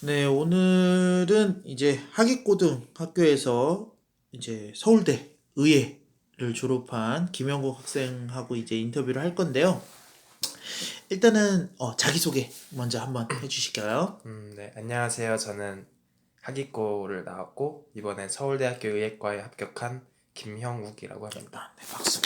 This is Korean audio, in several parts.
네, 오늘은 이제 하기고등학교에서 이제 서울대 의예를 졸업한 김영국 학생하고 이제 인터뷰를 할 건데요. 일단은 자기소개 먼저 한번 해주실까요? 네, 안녕하세요. 저는 학위고를 나왔고 이번에 서울대학교 의예과에 합격한 김형욱이라고 합니다. 네, 박수.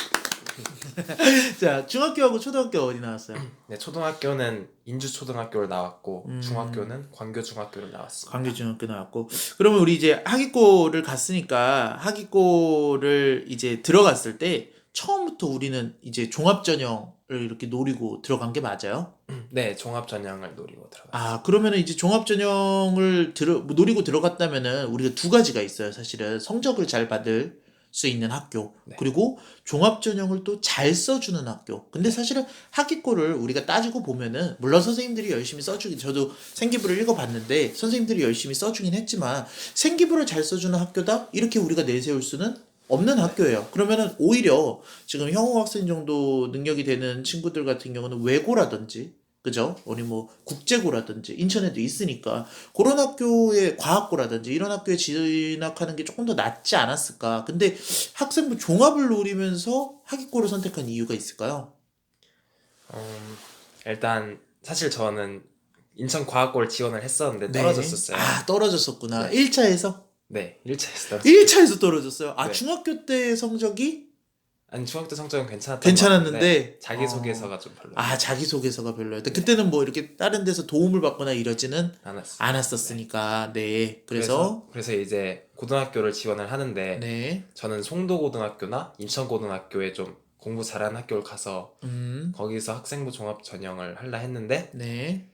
자, 중학교하고 초등학교 어디 나왔어요? 네, 초등학교는 인주초등학교를 나왔고 음, 중학교는 광교중학교를 나왔습니다. 광교중학교 나왔고. 그러면 우리 이제 하기고를 갔으니까 하기고를 이제 들어갔을 때 처음부터 우리는 이제 종합전형을 이렇게 노리고 들어간 게 맞아요? 네, 종합전형을 노리고 아, 들어갔습니다. 그러면은 이제 종합전형을 노리고 들어갔다면은 우리가 두 가지가 있어요. 사실은 성적을 잘 받을 수 있는 학교, 네, 그리고 종합전형을 또 잘 써주는 학교. 근데 네, 사실은 학기고를 우리가 따지고 보면은 물론 선생님들이 열심히 써주긴, 저도 생기부를 읽어봤는데 선생님들이 열심히 써주긴 했지만 생기부를 잘 써주는 학교다 이렇게 우리가 내세울 수는 없는 네, 학교예요. 그러면은 오히려 지금 형우 학생 정도 능력이 되는 친구들 같은 경우는 외고라든지, 그죠? 우리 뭐 국제고라든지 인천에도 있으니까 그런 학교에, 과학고라든지 이런 학교에 진학하는 게 조금 더 낫지 않았을까. 근데 학생부 종합을 노리면서 학위고를 선택한 이유가 있을까요? 일단 사실 저는 인천과학고를 지원을 했었는데 네. 떨어졌었어요. 아, 떨어졌었구나. 네, 1차에서? 네, 1차에서 떨어졌어요. 1차에서 떨어졌어요. 아, 네, 중학교 때 성적이 아니 중학교 성적은 괜찮았던 것 같은데 괜찮았는데, 자기소개서가 좀 아, 별로였어요. 자기소개서가 별로였다. 네, 그때는 뭐 이렇게 다른 데서 도움을 받거나 이러지는 않았습니다. 네. 않았었으니까. 네. 그래서 그래서, 그래서 이제 고등학교를 지원을 하는데 네. 저는 송도고등학교나 인천고등학교에 좀 공부 잘하는 학교를 가서 음, 거기서 학생부 종합 전형을 할라 했는데 네.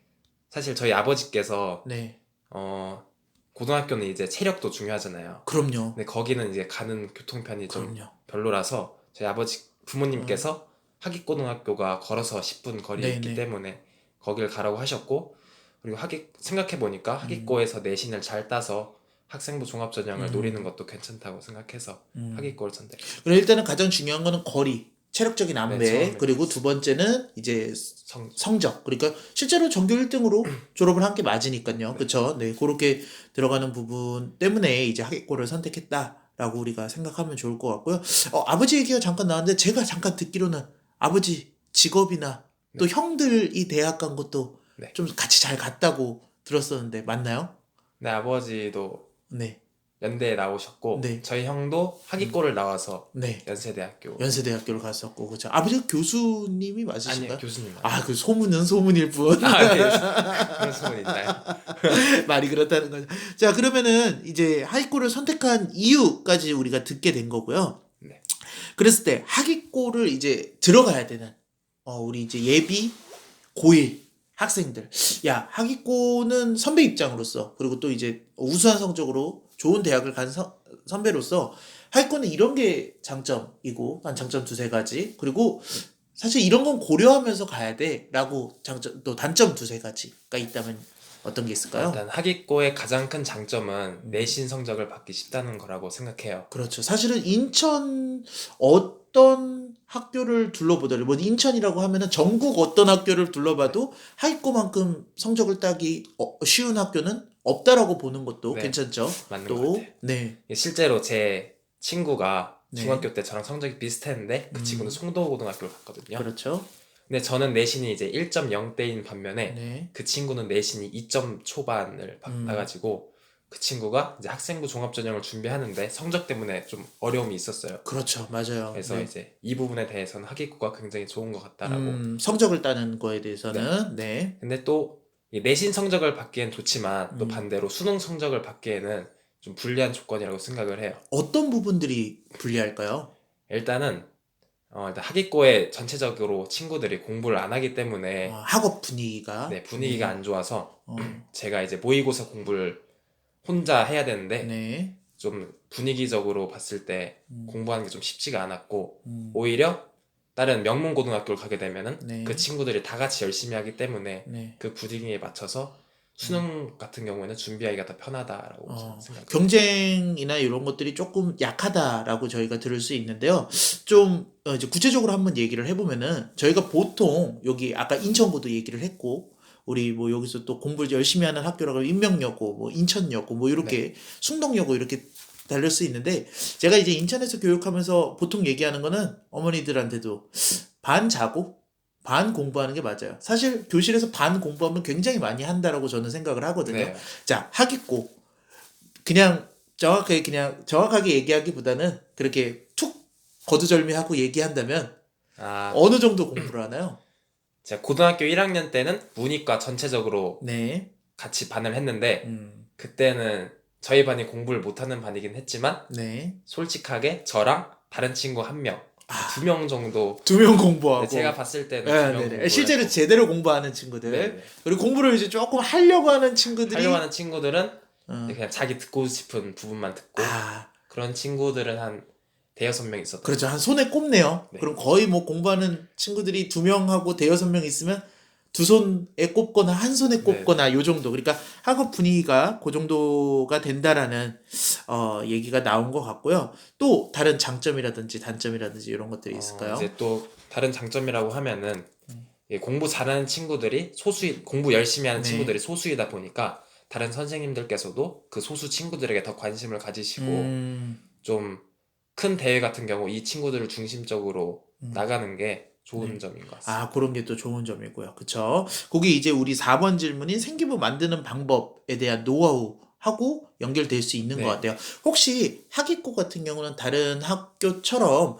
사실 저희 아버지께서 네. 어 고등학교는 이제 체력도 중요하잖아요. 그럼요. 근데 거기는 이제 가는 교통편이 좀 그럼요. 별로라서 저희 아버지 어, 부모님께서 하기고등학교가 걸어서 10분 거리에 있기 네네. 때문에 거길 가라고 하셨고 그리고 생각해 보니까 음, 하기고에서 내신을 잘 따서 학생부 종합전형을 노리는 음, 것도 괜찮다고 생각해서 음. 하기고를 선택했습니다. 그리고 일단은 가장 중요한 거는 거리, 체력적인 네, 안배, 처음에 그리고 두 그랬습니다. 번째는 이제 성적. 성적. 그러니까 실제로 전교 1등으로 졸업을 한 게 맞으니까요. 네, 그쵸? 네, 그렇게 들어가는 부분 때문에 이제 하객고를 선택했다라고 우리가 생각하면 좋을 것 같고요. 아버지 얘기가 잠깐 나왔는데 제가 잠깐 듣기로는 아버지 직업이나 또 네, 형들이 대학 간 것도 네. 좀 같이 잘 갔다고 들었었는데 맞나요? 네, 아버지도 네, 연대에 나오셨고 네, 저희 형도 하기고를 나와서 네. 연세대학교. 연세대학교를 갔었고, 그죠. 아버지가 교수님이 아니요, 맞으신가요? 교수님 아, 아니에요. 그 소문은 소문일 뿐. 아, 네. 그런 소문 있나요? 말이 그렇다는 거죠. 자, 그러면은 이제 하이코를 선택한 이유까지 우리가 듣게 된 거고요. 네. 그랬을 때 하기고를 이제 들어가야 되는, 우리 이제 예비 고1 학생들. 야, 하기고는 선배 입장으로서, 그리고 또 이제 우수한 성적으로 좋은 대학을 간 선배로서, 하기고는 이런 게 장점이고, 한 장점 두세 가지. 그리고 사실 이런 건 고려하면서 가야 돼. 라고 장점, 또 단점 두세 가지가 있다면 어떤 게 있을까요? 일단 하기고의 가장 큰 장점은 음, 내신 성적을 받기 쉽다는 거라고 생각해요. 그렇죠. 사실은 인천 어떤 학교를 둘러보더라도, 뭐 인천이라고 하면은 전국 어떤 학교를 네, 둘러봐도 하위고만큼 성적을 따기 쉬운 학교는 없다라고 보는 것도 네, 괜찮죠. 맞는 것 같아요. 또, 네, 실제로 제 친구가 네, 중학교 때 저랑 성적이 비슷했는데 그 친구는 음, 송도고등학교를 갔거든요. 그렇죠. 근데 저는 내신이 이제 1.0대인 반면에 네, 그 친구는 내신이 2점 초반을 음, 받아가지고 그 친구가 이제 학생부 종합전형을 준비하는데 성적 때문에 좀 어려움이 있었어요. 그렇죠. 맞아요. 그래서 네. 이제 이 부분에 대해서는 하기구가 굉장히 좋은 것 같다라고. 성적을 따는 거에 네. 대해서는, 네, 근데 또 이 내신 성적을 받기엔 좋지만 또 음, 반대로 수능 성적을 받기에는 좀 불리한 조건이라고 생각을 해요. 어떤 부분들이 불리할까요? 일단은 일단 하기고에 전체적으로 친구들이 공부를 안 하기 때문에 학업 분위기가, 네, 분위기가 네, 안 좋아서 어, 제가 이제 모의고사 공부를 혼자 해야 되는데 네, 좀 분위기적으로 봤을 때 음, 공부하는 게 좀 쉽지가 않았고 음, 오히려 다른 명문고등학교를 가게 되면은 그 네. 친구들이 다 같이 열심히 하기 때문에 네. 그 분위기에 맞춰서 음. 수능 같은 경우에는 준비하기가 더 편하다라고 저는 생각을 해요. 경쟁이나 이런 것들이 조금 약하다라고 저희가 들을 수 있는데요. 좀 이제 구체적으로 한번 얘기를 해보면은 저희가 보통 여기 아까 인천고도 얘기를 했고 우리 뭐 여기서 또 공부를 열심히 하는 학교라고 하면 인명여고, 뭐 인천여고, 뭐 이렇게 숭덕여고 이렇게 달릴 수 있는데 제가 이제 인천에서 교육하면서 보통 얘기하는 거는 어머니들한테도 반 자고 반 공부하는 게 맞아요. 사실 교실에서 반 공부하면 굉장히 많이 한다라고 저는 생각을 하거든요. 네. 자, 하깃고 그냥 정확하게 얘기하기보다는 그렇게 툭 거두절미하고 얘기한다면 아, 어느 정도 공부를 하나요? 제가 고등학교 1학년 때는 문이과 전체적으로 네. 같이 반을 했는데 음. 그때는 저희 반이 공부를 못하는 반이긴 했지만 네. 솔직하게 저랑 다른 친구 한 명, 아, 두 명 정도. 두 명 네, 공부하고. 제가 봤을 때는 네, 두 명 네네. 공부를 실제로 했고. 제대로 공부하는 친구들. 네네. 그리고 공부를 이제 조금 하려고 하는 친구들이. 하려고 하는 친구들은 어. 그냥 자기 듣고 싶은 부분만 듣고 아, 그런 친구들은 한 대여섯 명 있었던. 그렇죠. 한 손에 꼽네요. 네. 그럼 거의 뭐 공부하는 친구들이 두 명하고 대여섯 명 있으면 두 손에 꼽거나 한 손에 꼽거나 요 정도. 그러니까 학업 분위기가 그 정도가 된다라는 얘기가 나온 것 같고요. 또 다른 장점이라든지 단점이라든지 이런 것들이 있을까요? 이제 또 다른 장점이라고 하면은 공부 잘하는 친구들이 공부 열심히 하는 네. 친구들이 소수이다 보니까 다른 선생님들께서도 그 소수 친구들에게 더 관심을 가지시고 좀 큰 대회 같은 경우 이 친구들을 중심적으로 나가는 게 좋은 네. 점인 것 같습니다. 아, 그런 게 또 좋은 점이고요. 그쵸? 거기 이제 우리 4번 질문인 생기부 만드는 방법에 대한 노하우하고 연결될 수 있는 네. 것 같아요. 혹시 학기고 같은 경우는 다른 학교처럼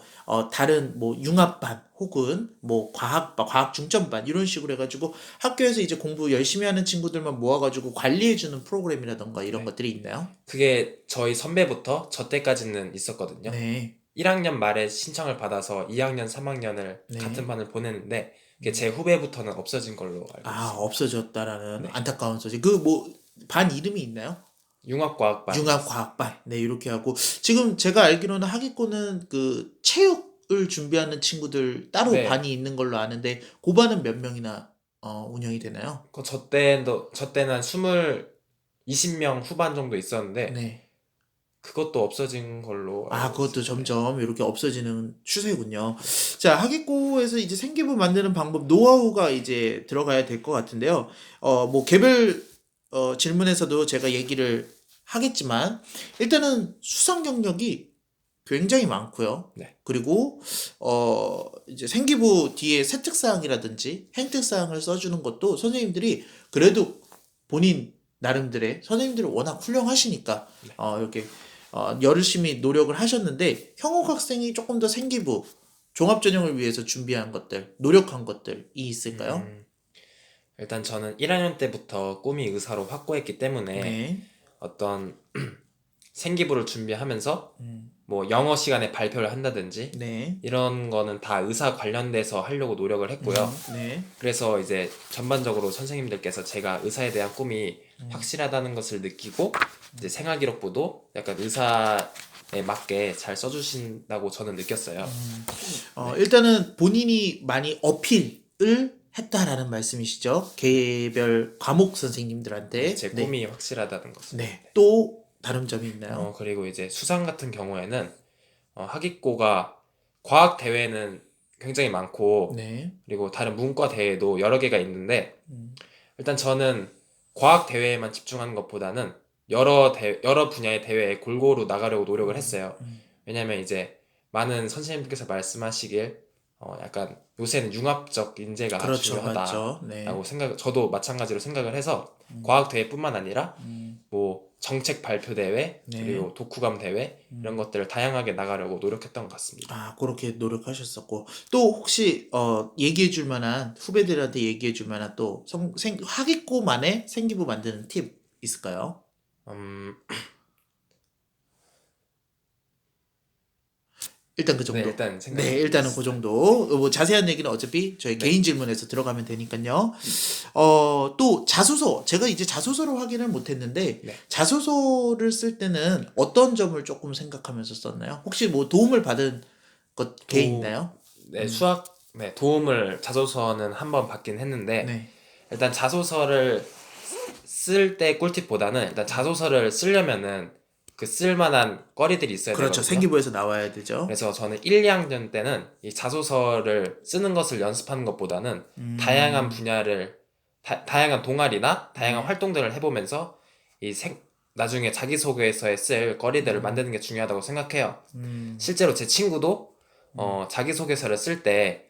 다른 뭐 융합반 혹은 뭐 과학 중점반 이런 식으로 해가지고 학교에서 이제 공부 열심히 하는 친구들만 모아가지고 관리해주는 프로그램이라던가 이런 것들이 있나요? 그게 저희 선배부터 저 때까지는 있었거든요. 네. 1학년 말에 신청을 받아서 2학년, 3학년을 네. 같은 반을 보냈는데 그게 제 후배부터는 없어진 걸로 알고 아, 있습니다. 없어졌다라는 네. 안타까운 소식. 그 뭐 반 이름이 있나요? 융합과학반. 융합과학반. 네, 이렇게 하고 지금 제가 알기로는 하기고는 그 체육을 준비하는 친구들 따로 네. 반이 있는 걸로 아는데 그 반은 몇 명이나 운영이 되나요? 저 때는 한 20명 후반 정도 있었는데 네. 그것도 없어진 걸로 아, 알고 그것도 있습니다. 점점 이렇게 없어지는 추세군요. 자, 하기고에서 이제 생기부 만드는 방법, 노하우가 이제 들어가야 될 것 같은데요. 뭐 개별 질문에서도 제가 얘기를 하겠지만 일단은 수상 경력이 굉장히 많고요. 네. 그리고 이제 생기부 뒤에 세특사항이라든지 행특사항을 써주는 것도 선생님들이 그래도 본인 나름대로의 선생님들이 워낙 훌륭하시니까 이렇게 열심히 노력을 하셨는데 형욱 학생이 조금 더 생기부 종합전형을 위해서 준비한 것들, 노력한 것들이 있을까요? 일단 저는 1학년 때부터 꿈이 의사로 확고했기 때문에 네. 어떤 생기부를 준비하면서 음, 뭐 영어 시간에 발표를 한다든지 네. 이런 거는 다 의사 관련돼서 하려고 노력을 했고요. 네. 그래서 이제 전반적으로 선생님들께서 제가 의사에 대한 꿈이 확실하다는 것을 느끼고 이제 생활기록부도 약간 의사에 맞게 잘 써주신다고 저는 느꼈어요. 일단은 본인이 많이 어필을 했다라는 말씀이시죠? 개별 과목 선생님들한테. 제 네. 꿈이 확실하다는 것을. 네. 또 다른 점이 있나요? 그리고 이제 수상 같은 경우에는 하기고가 과학 대회는 굉장히 많고 네. 그리고 다른 문과 대회도 여러 개가 있는데 음. 일단 저는 과학 대회에만 집중하는 것보다는 여러 분야의 대회에 골고루 나가려고 노력을 했어요. 왜냐면 이제 많은 선생님들께서 말씀하시길 약간 요새는 융합적 인재가 그렇죠. 중요하다라고 맞죠. 네. 저도 마찬가지로 생각을 해서 과학 대회뿐만 아니라 뭐 정책 발표 대회 네. 그리고 독후감 대회 이런 것들을 다양하게 나가려고 노력했던 것 같습니다. 아, 그렇게 노력하셨었고 또 혹시 얘기해 줄 만한 후배들한테 얘기해 줄 만한 또 하기고만의 생기부 만드는 팁 있을까요? 일단 그 정도. 네, 일단 생각해 네, 일단은 그 정도. 뭐 자세한 얘기는 어차피 저희 개인 질문에서 들어가면 되니까요. 또 자소서. 제가 이제 자소서로 확인을 못 했는데 네. 자소서를 쓸 때는 어떤 점을 조금 생각하면서 썼나요? 혹시 뭐 도움을 받은 게 있나요? 네, 도움을 자소서는 한 번 받긴 했는데 네. 일단 자소서를 쓸 때 꿀팁보다는 일단 자소서를 쓰려면은 그 쓸만한 거리들이 있어야 그렇죠. 되거든요. 생기부에서 나와야 되죠. 그래서 저는 1, 2학년 때는 이 자소서를 쓰는 것을 연습하는 것보다는 다양한 분야를 다양한 동아리나 다양한 네. 활동들을 해보면서 나중에 자기소개서에 쓸 거리들을 만드는 게 중요하다고 생각해요. 음, 실제로 제 친구도 자기소개서를 쓸 때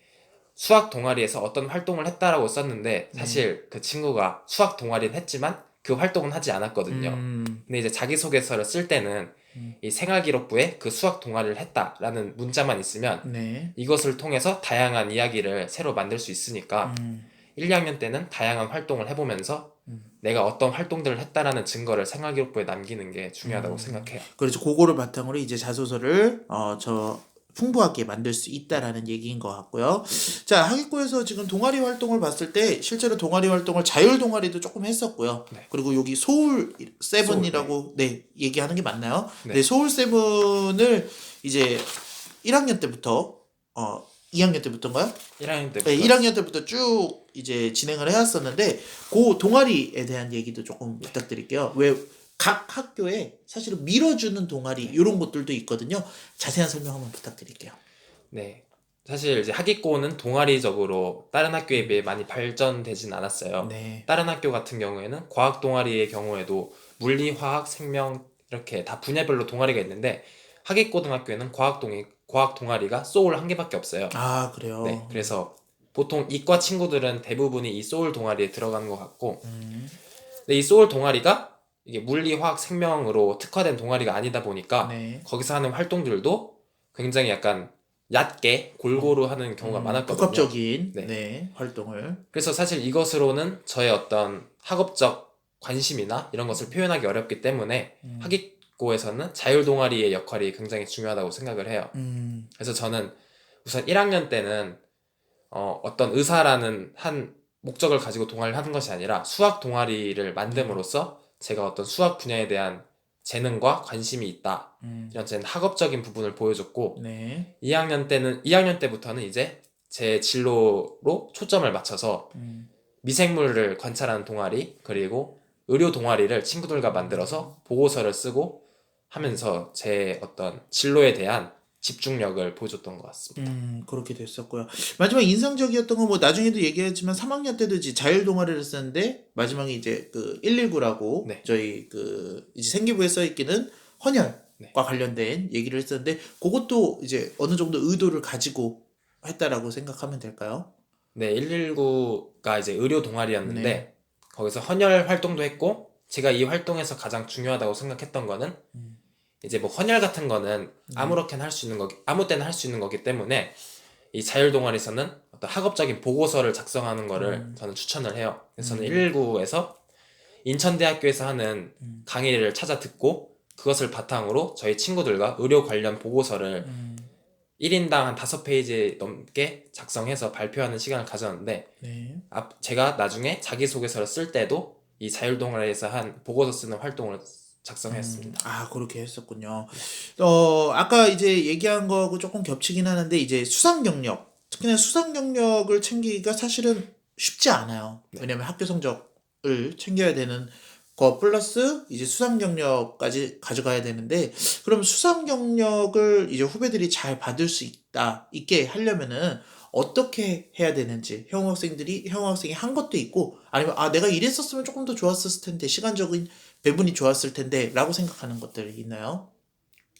수학 동아리에서 어떤 활동을 했다라고 썼는데 네. 사실 그 친구가 수학 동아리는 했지만 그 활동은 하지 않았거든요. 음, 근데 이제 자기소개서를 쓸 때는 음, 이 생활기록부에 그 수학 동아리를 했다라는 문자만 있으면 네. 이것을 통해서 다양한 이야기를 새로 만들 수 있으니까 음, 1, 2학년 때는 다양한 활동을 해보면서 음, 내가 어떤 활동들을 했다라는 증거를 생활기록부에 남기는 게 중요하다고 음. 생각해요. 그렇죠. 그거를 바탕으로 이제 자소서를 풍부하게 만들 수 네. 있다라는 얘기인 것 같고요. 자, 하기코에서 지금 동아리 활동을 봤을 때 실제로 동아리 활동을 자율 동아리도 조금 했었고요. 네. 그리고 여기 소울 소울, 네. 세븐이라고 네, 얘기하는 게 맞나요? 네, 네. 소울 세븐을 이제 1학년 때부터 2학년 때부터인가요? 1학년 네, 때부터 1학년 때부터 쭉 이제 진행을 해왔었는데 그 동아리에 대한 얘기도 조금 부탁드릴게요. 왜 각 학교에 사실은 밀어주는 동아리 네. 이런 것들도 있거든요. 자세한 설명 한번 부탁드릴게요. 네. 사실 이제 하기코는 동아리적으로 다른 학교에 비해 많이 발전되진 않았어요. 네. 다른 학교 같은 경우에는 과학 동아리의 경우에도 물리, 화학, 생명 이렇게 다 분야별로 동아리가 있는데 하기고등학교에는 과학 동아리가 소울 한 개밖에 없어요. 아, 네. 그래요. 그래서 보통 이과 친구들은 대부분이 이 소울 동아리에 들어가는 것 같고 음, 근데 이 소울 동아리가 이게 물리, 화학, 생명으로 특화된 동아리가 아니다 보니까 네. 거기서 하는 활동들도 굉장히 약간 얕게 골고루 하는 경우가 많았거든요. 복합적인 네. 네, 활동을. 그래서 사실 이것으로는 저의 어떤 학업적 관심이나 이런 것을 표현하기 어렵기 때문에 음, 학기고에서는 자율 동아리의 역할이 굉장히 중요하다고 생각을 해요. 음, 그래서 저는 우선 1학년 때는 어떤 의사라는 한 목적을 가지고 동아리를 하는 것이 아니라 수학 동아리를 만듦으로써 제가 어떤 수학 분야에 대한 재능과 관심이 있다. 음, 이런 제 학업적인 부분을 보여줬고 네. 2학년 때부터는 이제 제 진로로 초점을 맞춰서 음, 미생물을 관찰하는 동아리 그리고 의료 동아리를 친구들과 만들어서 보고서를 쓰고 하면서 제 어떤 진로에 대한 집중력을 보여줬던 것 같습니다. 그렇게 됐었고요. 마지막 인상적이었던 건 뭐 나중에도 얘기했지만 3학년 때도 이제 자율 동아리를 썼는데 마지막에 이제 그 119라고 네, 저희 그 이제 생기부에 써 있기는 헌혈과 네. 관련된 얘기를 했었는데 그것도 이제 어느 정도 의도를 가지고 했다라고 생각하면 될까요? 네, 119가 이제 의료 네. 동아리였는데 거기서 헌혈 활동도 했고 제가 이 활동에서 가장 중요하다고 생각했던 거는 음, 이제 뭐 헌혈 같은 거는 네. 아무 때나 할 수 있는 거기 때문에 이 자율 동아리에서는 어떤 학업적인 보고서를 작성하는 거를 저는 추천을 해요. 그래서 저는 음, 119에서 인천대학교에서 하는 강의를 찾아 듣고 그것을 바탕으로 저희 친구들과 의료 관련 보고서를 음, 1인당 한 5페이지 넘게 작성해서 발표하는 시간을 가졌는데 네. 제가 나중에 자기소개서를 쓸 때도 이 자율동아리에서 한 보고서 쓰는 활동을 작성했습니다. 아, 그렇게 했었군요. 네. 아까 이제 얘기한 거하고 조금 겹치긴 하는데, 이제 수상 경력, 특히나 수상 경력을 챙기기가 사실은 쉽지 않아요. 네. 왜냐면 학교 성적을 챙겨야 되는 거 플러스 이제 수상 경력까지 가져가야 되는데, 그럼 수상 경력을 이제 후배들이 잘 받을 수 있게 하려면은 어떻게 해야 되는지, 형 학생이 한 것도 있고, 아니면, 아, 내가 이랬었으면 조금 더 좋았을 텐데, 시간적인 배분이 좋았을 텐데 라고 생각하는 것들이 있나요?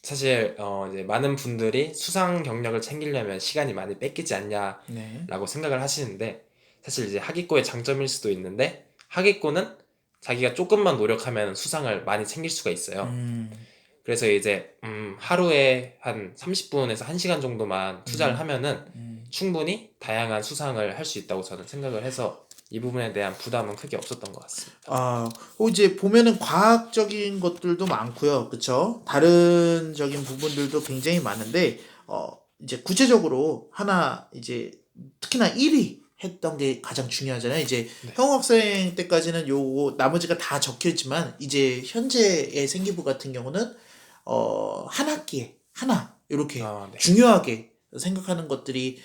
사실 이제 많은 분들이 수상 경력을 챙기려면 시간이 많이 뺏기지 네. 않냐라고 생각을 하시는데 사실 이제 하기꼬의 장점일 수도 있는데 하기꼬는 자기가 조금만 노력하면 수상을 많이 챙길 수가 있어요. 음, 그래서 이제 하루에 한 30분에서 1시간 정도만 투자를 음, 하면은 음. 충분히 다양한 수상을 할 수 있다고 저는 생각을 해서 이 부분에 대한 부담은 크게 없었던 것 같습니다. 이제 보면은 과학적인 것들도 많고요. 그쵸? 다른적인 부분들도 굉장히 많은데, 이제 구체적으로 하나, 이제, 특히나 1위 했던 게 가장 중요하잖아요. 이제, 네. 형 학생 때까지는 요거, 나머지가 다 적혀 있지만, 이제, 현재의 생기부 같은 경우는, 한 학기에 하나, 이렇게 네. 중요하게 생각하는 것들이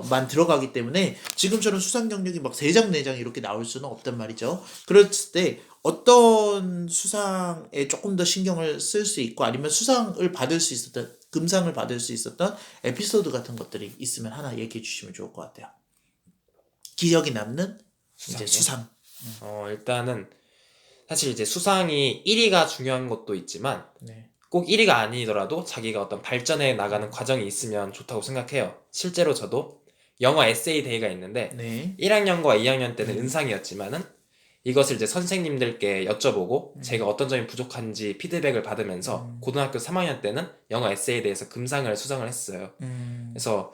만 들어가기 때문에 지금처럼 수상 경력이 막 3장 4장 이렇게 나올 수는 없단 말이죠. 그랬을 때 어떤 수상에 조금 더 신경을 쓸 수 있고 아니면 수상을 받을 수 있었던 금상을 받을 수 있었던 에피소드 같은 것들이 있으면 하나 얘기해 주시면 좋을 것 같아요. 기억이 남는 이제 수상이요? 수상. 일단은 사실 이제 수상이 1위가 중요한 것도 있지만 네. 꼭 1위가 아니더라도 자기가 어떤 발전해 나가는 과정이 있으면 좋다고 생각해요. 실제로 저도 영어 에세이 데이가 있는데 네. 1학년과 2학년 때는 은상이었지만은 이것을 이제 선생님들께 여쭤보고 제가 어떤 점이 부족한지 피드백을 받으면서 고등학교 3학년 때는 영어 에세이에 대해서 금상을 수상을 했어요. 그래서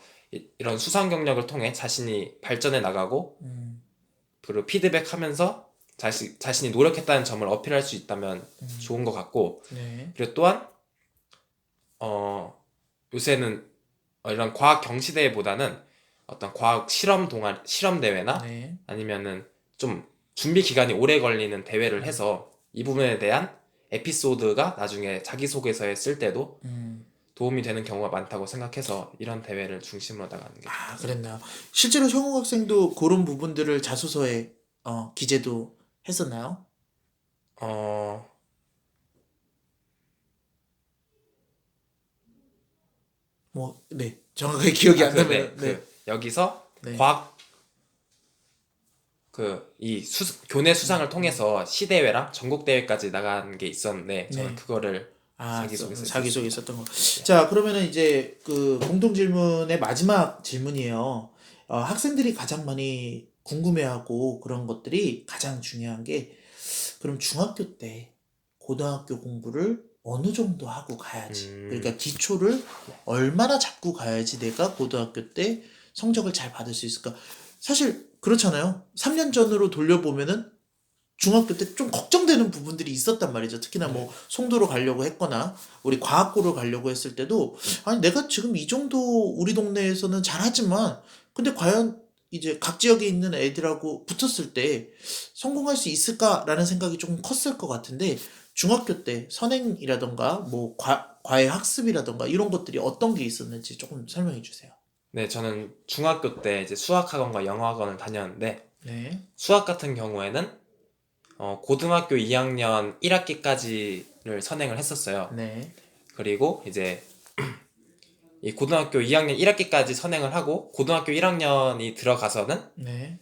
이런 수상 경력을 통해 자신이 발전해 나가고 그리고 피드백하면서 자신이 노력했다는 점을 어필할 수 있다면 좋은 것 같고 네. 그리고 또한 요새는 이런 과학 경시대회보다는 어떤 과학 실험 대회나 네. 아니면은 좀 준비 기간이 오래 걸리는 대회를 해서 이 부분에 대한 에피소드가 나중에 자기소개서에 쓸 때도 도움이 되는 경우가 많다고 생각해서 이런 대회를 중심으로 나가는 게 아, 좋다. 그랬나요? 실제로 형욱 학생도 그런 부분들을 자소서에 기재도 했었나요? 어, 뭐, 네. 정확하게 기억이 안 네, 나면, 네. 여기서 네. 과학 교내 수상을 통해서 시대회랑 전국대회까지 나간 게 있었는데 저는 네. 그거를 아, 자기소개서에 자기소개 썼습니다. 있었던 거. 자, 그러면은 이제 그 공통 질문의 마지막 질문이에요. 학생들이 가장 많이 궁금해하고 그런 것들이 가장 중요한 게, 그럼 중학교 때 고등학교 공부를 어느 정도 하고 가야지. 그러니까 기초를 얼마나 잡고 가야지 내가 고등학교 때 성적을 잘 받을 수 있을까? 사실 그렇잖아요. 3년 전으로 돌려보면은 중학교 때 좀 걱정되는 부분들이 있었단 말이죠. 특히나 뭐 송도로 가려고 했거나 우리 과학고를 가려고 했을 때도 아니 내가 지금 이 정도 우리 동네에서는 잘하지만 근데 과연 이제 각 지역에 있는 애들하고 붙었을 때 성공할 수 있을까라는 생각이 조금 컸을 것 같은데 중학교 때 선행이라던가 뭐 과외 학습이라던가 이런 것들이 어떤 게 있었는지 조금 설명해 주세요. 네, 저는 중학교 때 이제 수학학원과 영어학원을 다녔는데 네. 수학 같은 경우에는 고등학교 2학년 1학기까지를 선행을 했었어요. 네. 그리고 이제 이 고등학교 2학년 1학기까지 선행을 하고 고등학교 1학년이 들어가서는 네.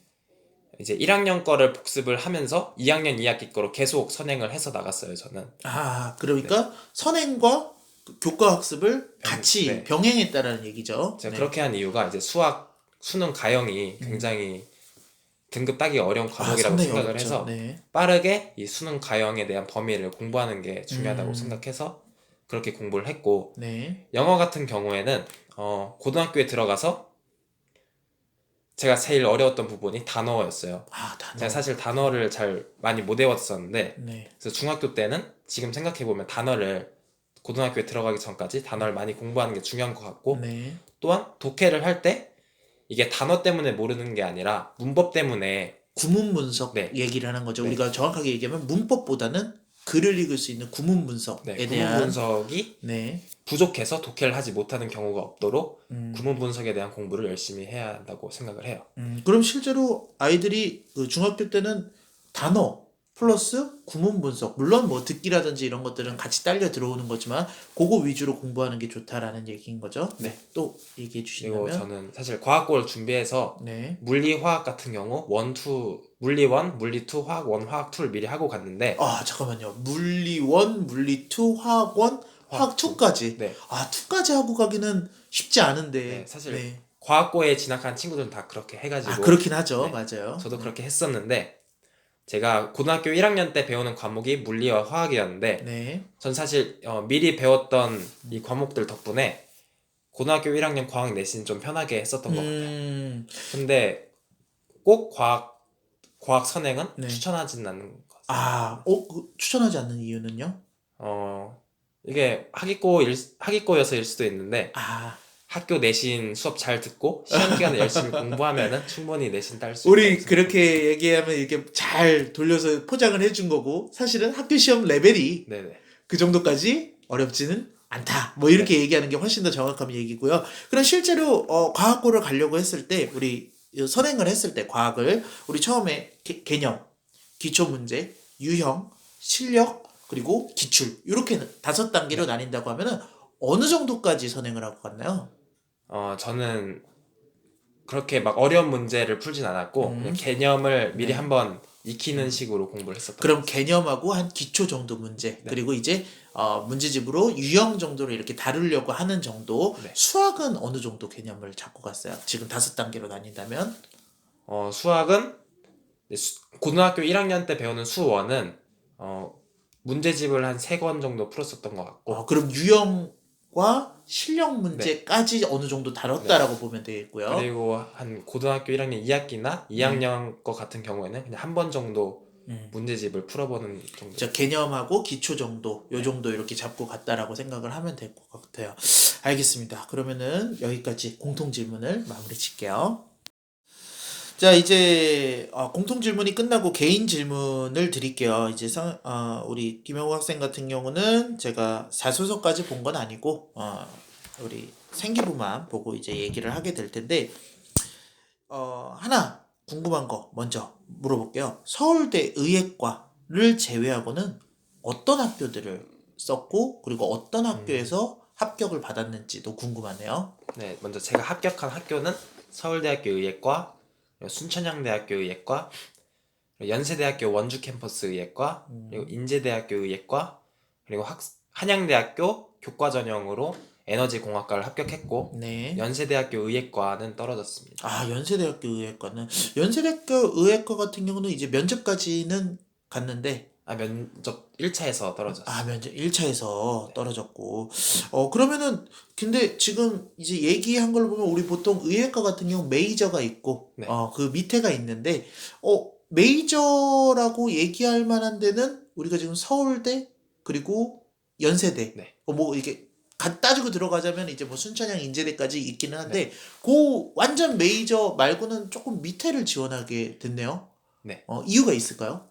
이제 1학년 거를 복습을 하면서 2학년 2학기 거로 계속 선행을 해서 나갔어요, 저는. 아, 네. 그러니까 선행과 그 교과 학습을 같이 네. 병행했다라는 얘기죠. 제가 네. 그렇게 한 이유가 이제 수능, 가형이 굉장히 등급 따기 어려운 아, 과목이라고 상당히 생각을 어렵죠. 해서 네. 빠르게 이 수능 가형에 대한 범위를 공부하는 게 중요하다고 음, 생각해서 그렇게 공부를 했고 네. 영어 같은 경우에는 고등학교에 들어가서 제가 제일 어려웠던 부분이 단어였어요. 아, 제가 단어. 사실 단어를 잘 많이 못 외웠었는데 네. 그래서 중학교 때는 지금 생각해보면 단어를 고등학교에 들어가기 전까지 단어를 많이 공부하는 게 중요한 것 같고 네. 또한 독해를 할 때 이게 단어 때문에 모르는 게 아니라 문법 때문에 구문 분석 네, 얘기를 하는 거죠. 네, 우리가 정확하게 얘기하면 문법보다는 글을 읽을 수 있는 구문 분석에 구문 대한 분석이 네. 부족해서 독해를 하지 못하는 경우가 없도록 구문 분석에 대한 공부를 열심히 해야 한다고 생각을 해요. 그럼 실제로 아이들이 그 중학교 때는 단어 플러스 구문 분석, 물론 뭐 듣기라든지 이런 것들은 같이 딸려 들어오는 거지만 그거 위주로 공부하는 게 좋다라는 얘기인 거죠. 네. 또 얘기해 그리고 주신다면 저는 사실 과학고를 준비해서 네. 물리, 화학 같은 경우 물리 1, 물리 2, 화학 1, 화학 2를 미리 하고 갔는데 아, 잠깐만요. 물리 1, 물리 2, 화학 1, 화학 2까지. 네, 아, 2까지 하고 가기는 쉽지 네, 않은데. 사실 네. 과학고에 진학한 친구들은 다 그렇게 아, 해가지고 그렇긴 하죠. 네, 맞아요. 저도 네. 그렇게 했었는데 제가 고등학교 1학년 때 배우는 과목이 물리와 화학이었는데 네. 전 사실 미리 배웠던 이 과목들 덕분에 고등학교 1학년 과학 내신 좀 편하게 했었던 것 같아요. 근데 꼭 과학 선행은 네. 추천하진 않는 것 같습니다. 아, 추천하지 않는 이유는요? 이게 학기고여서일 수도 있는데 아, 학교 내신 수업 잘 듣고 시험 기간에 열심히 공부하면은 충분히 내신 딸 수 있다고 우리 생각합니다. 그렇게 얘기하면 이렇게 잘 돌려서 포장을 해준 거고, 사실은 학교 시험 레벨이 네네. 그 정도까지 어렵지는 않다. 뭐 이렇게 얘기하는 게 훨씬 더 정확한 얘기고요. 그럼 실제로 과학고를 가려고 했을 때 우리 선행을 했을 때 과학을 우리 처음에 개념, 기초 문제, 유형, 실력 그리고 기출 이렇게 5단계로 나뉜다고 하면은 어느 정도까지 선행을 하고 갔나요? 저는 그렇게 막 어려운 문제를 풀진 않았고 그냥 개념을 미리 네. 한번 익히는 식으로 공부를 했었던 그럼 것 개념하고 한 기초 정도 문제 네. 그리고 이제 문제집으로 유형 정도로 이렇게 다루려고 하는 정도. 네. 수학은 어느 정도 개념을 잡고 갔어요? 지금 5단계로 나뉜다면? 수학은 고등학교 1학년 때 배우는 수원은 문제집을 한 3권 정도 풀었었던 것 같고 그럼 유형과 실력 문제까지 어느 정도 다뤘다라고 보면 되겠고요. 그리고 한 고등학교 1학년 2학기나 2학년 거 같은 경우에는 그냥 한 번 정도 문제집을 풀어보는 정도. 저 개념하고 기초 정도, 요 정도 이렇게 잡고 갔다라고 생각을 하면 될 것 같아요. 알겠습니다. 그러면은 여기까지 공통 질문을 마무리 짓게요. 자, 이제 공통 질문이 끝나고 개인 질문을 드릴게요. 이제 우리 김영우 학생 같은 경우는 제가 자소서까지 본 건 아니고 우리 생기부만 보고 이제 얘기를 하게 될 텐데 하나 궁금한 거 먼저 물어볼게요. 서울대 의예과를 제외하고는 어떤 학교들을 썼고 그리고 어떤 학교에서 합격을 받았는지도 궁금하네요. 네, 먼저 제가 합격한 학교는 서울대학교 의예과, 순천향대학교 의예과, 연세대학교 원주 캠퍼스 의예과, 그리고 인제대학교 의예과, 그리고 한양대학교 교과 전형으로 에너지공학과를 합격했고 네. 연세대학교 의예과는 떨어졌습니다. 연세대학교 의예과는 연세대학교 의예과 같은 경우는 이제 면접까지는 갔는데 면접 1차에서 떨어졌어요. 면접 1차에서 떨어졌고 그러면은 근데 지금 이제 얘기한 걸 보면 우리 보통 의예과 같은 경우 메이저가 있고 네. 그 밑에가 있는데 메이저라고 얘기할 만한 데는 우리가 지금 서울대 그리고 연세대 네. 뭐 이게 따지고 들어가자면 이제 뭐 순천향 인제대까지 있기는 한데 그 완전 메이저 말고는 조금 밑에를 지원하게 됐네요. 네. 이유가 있을까요?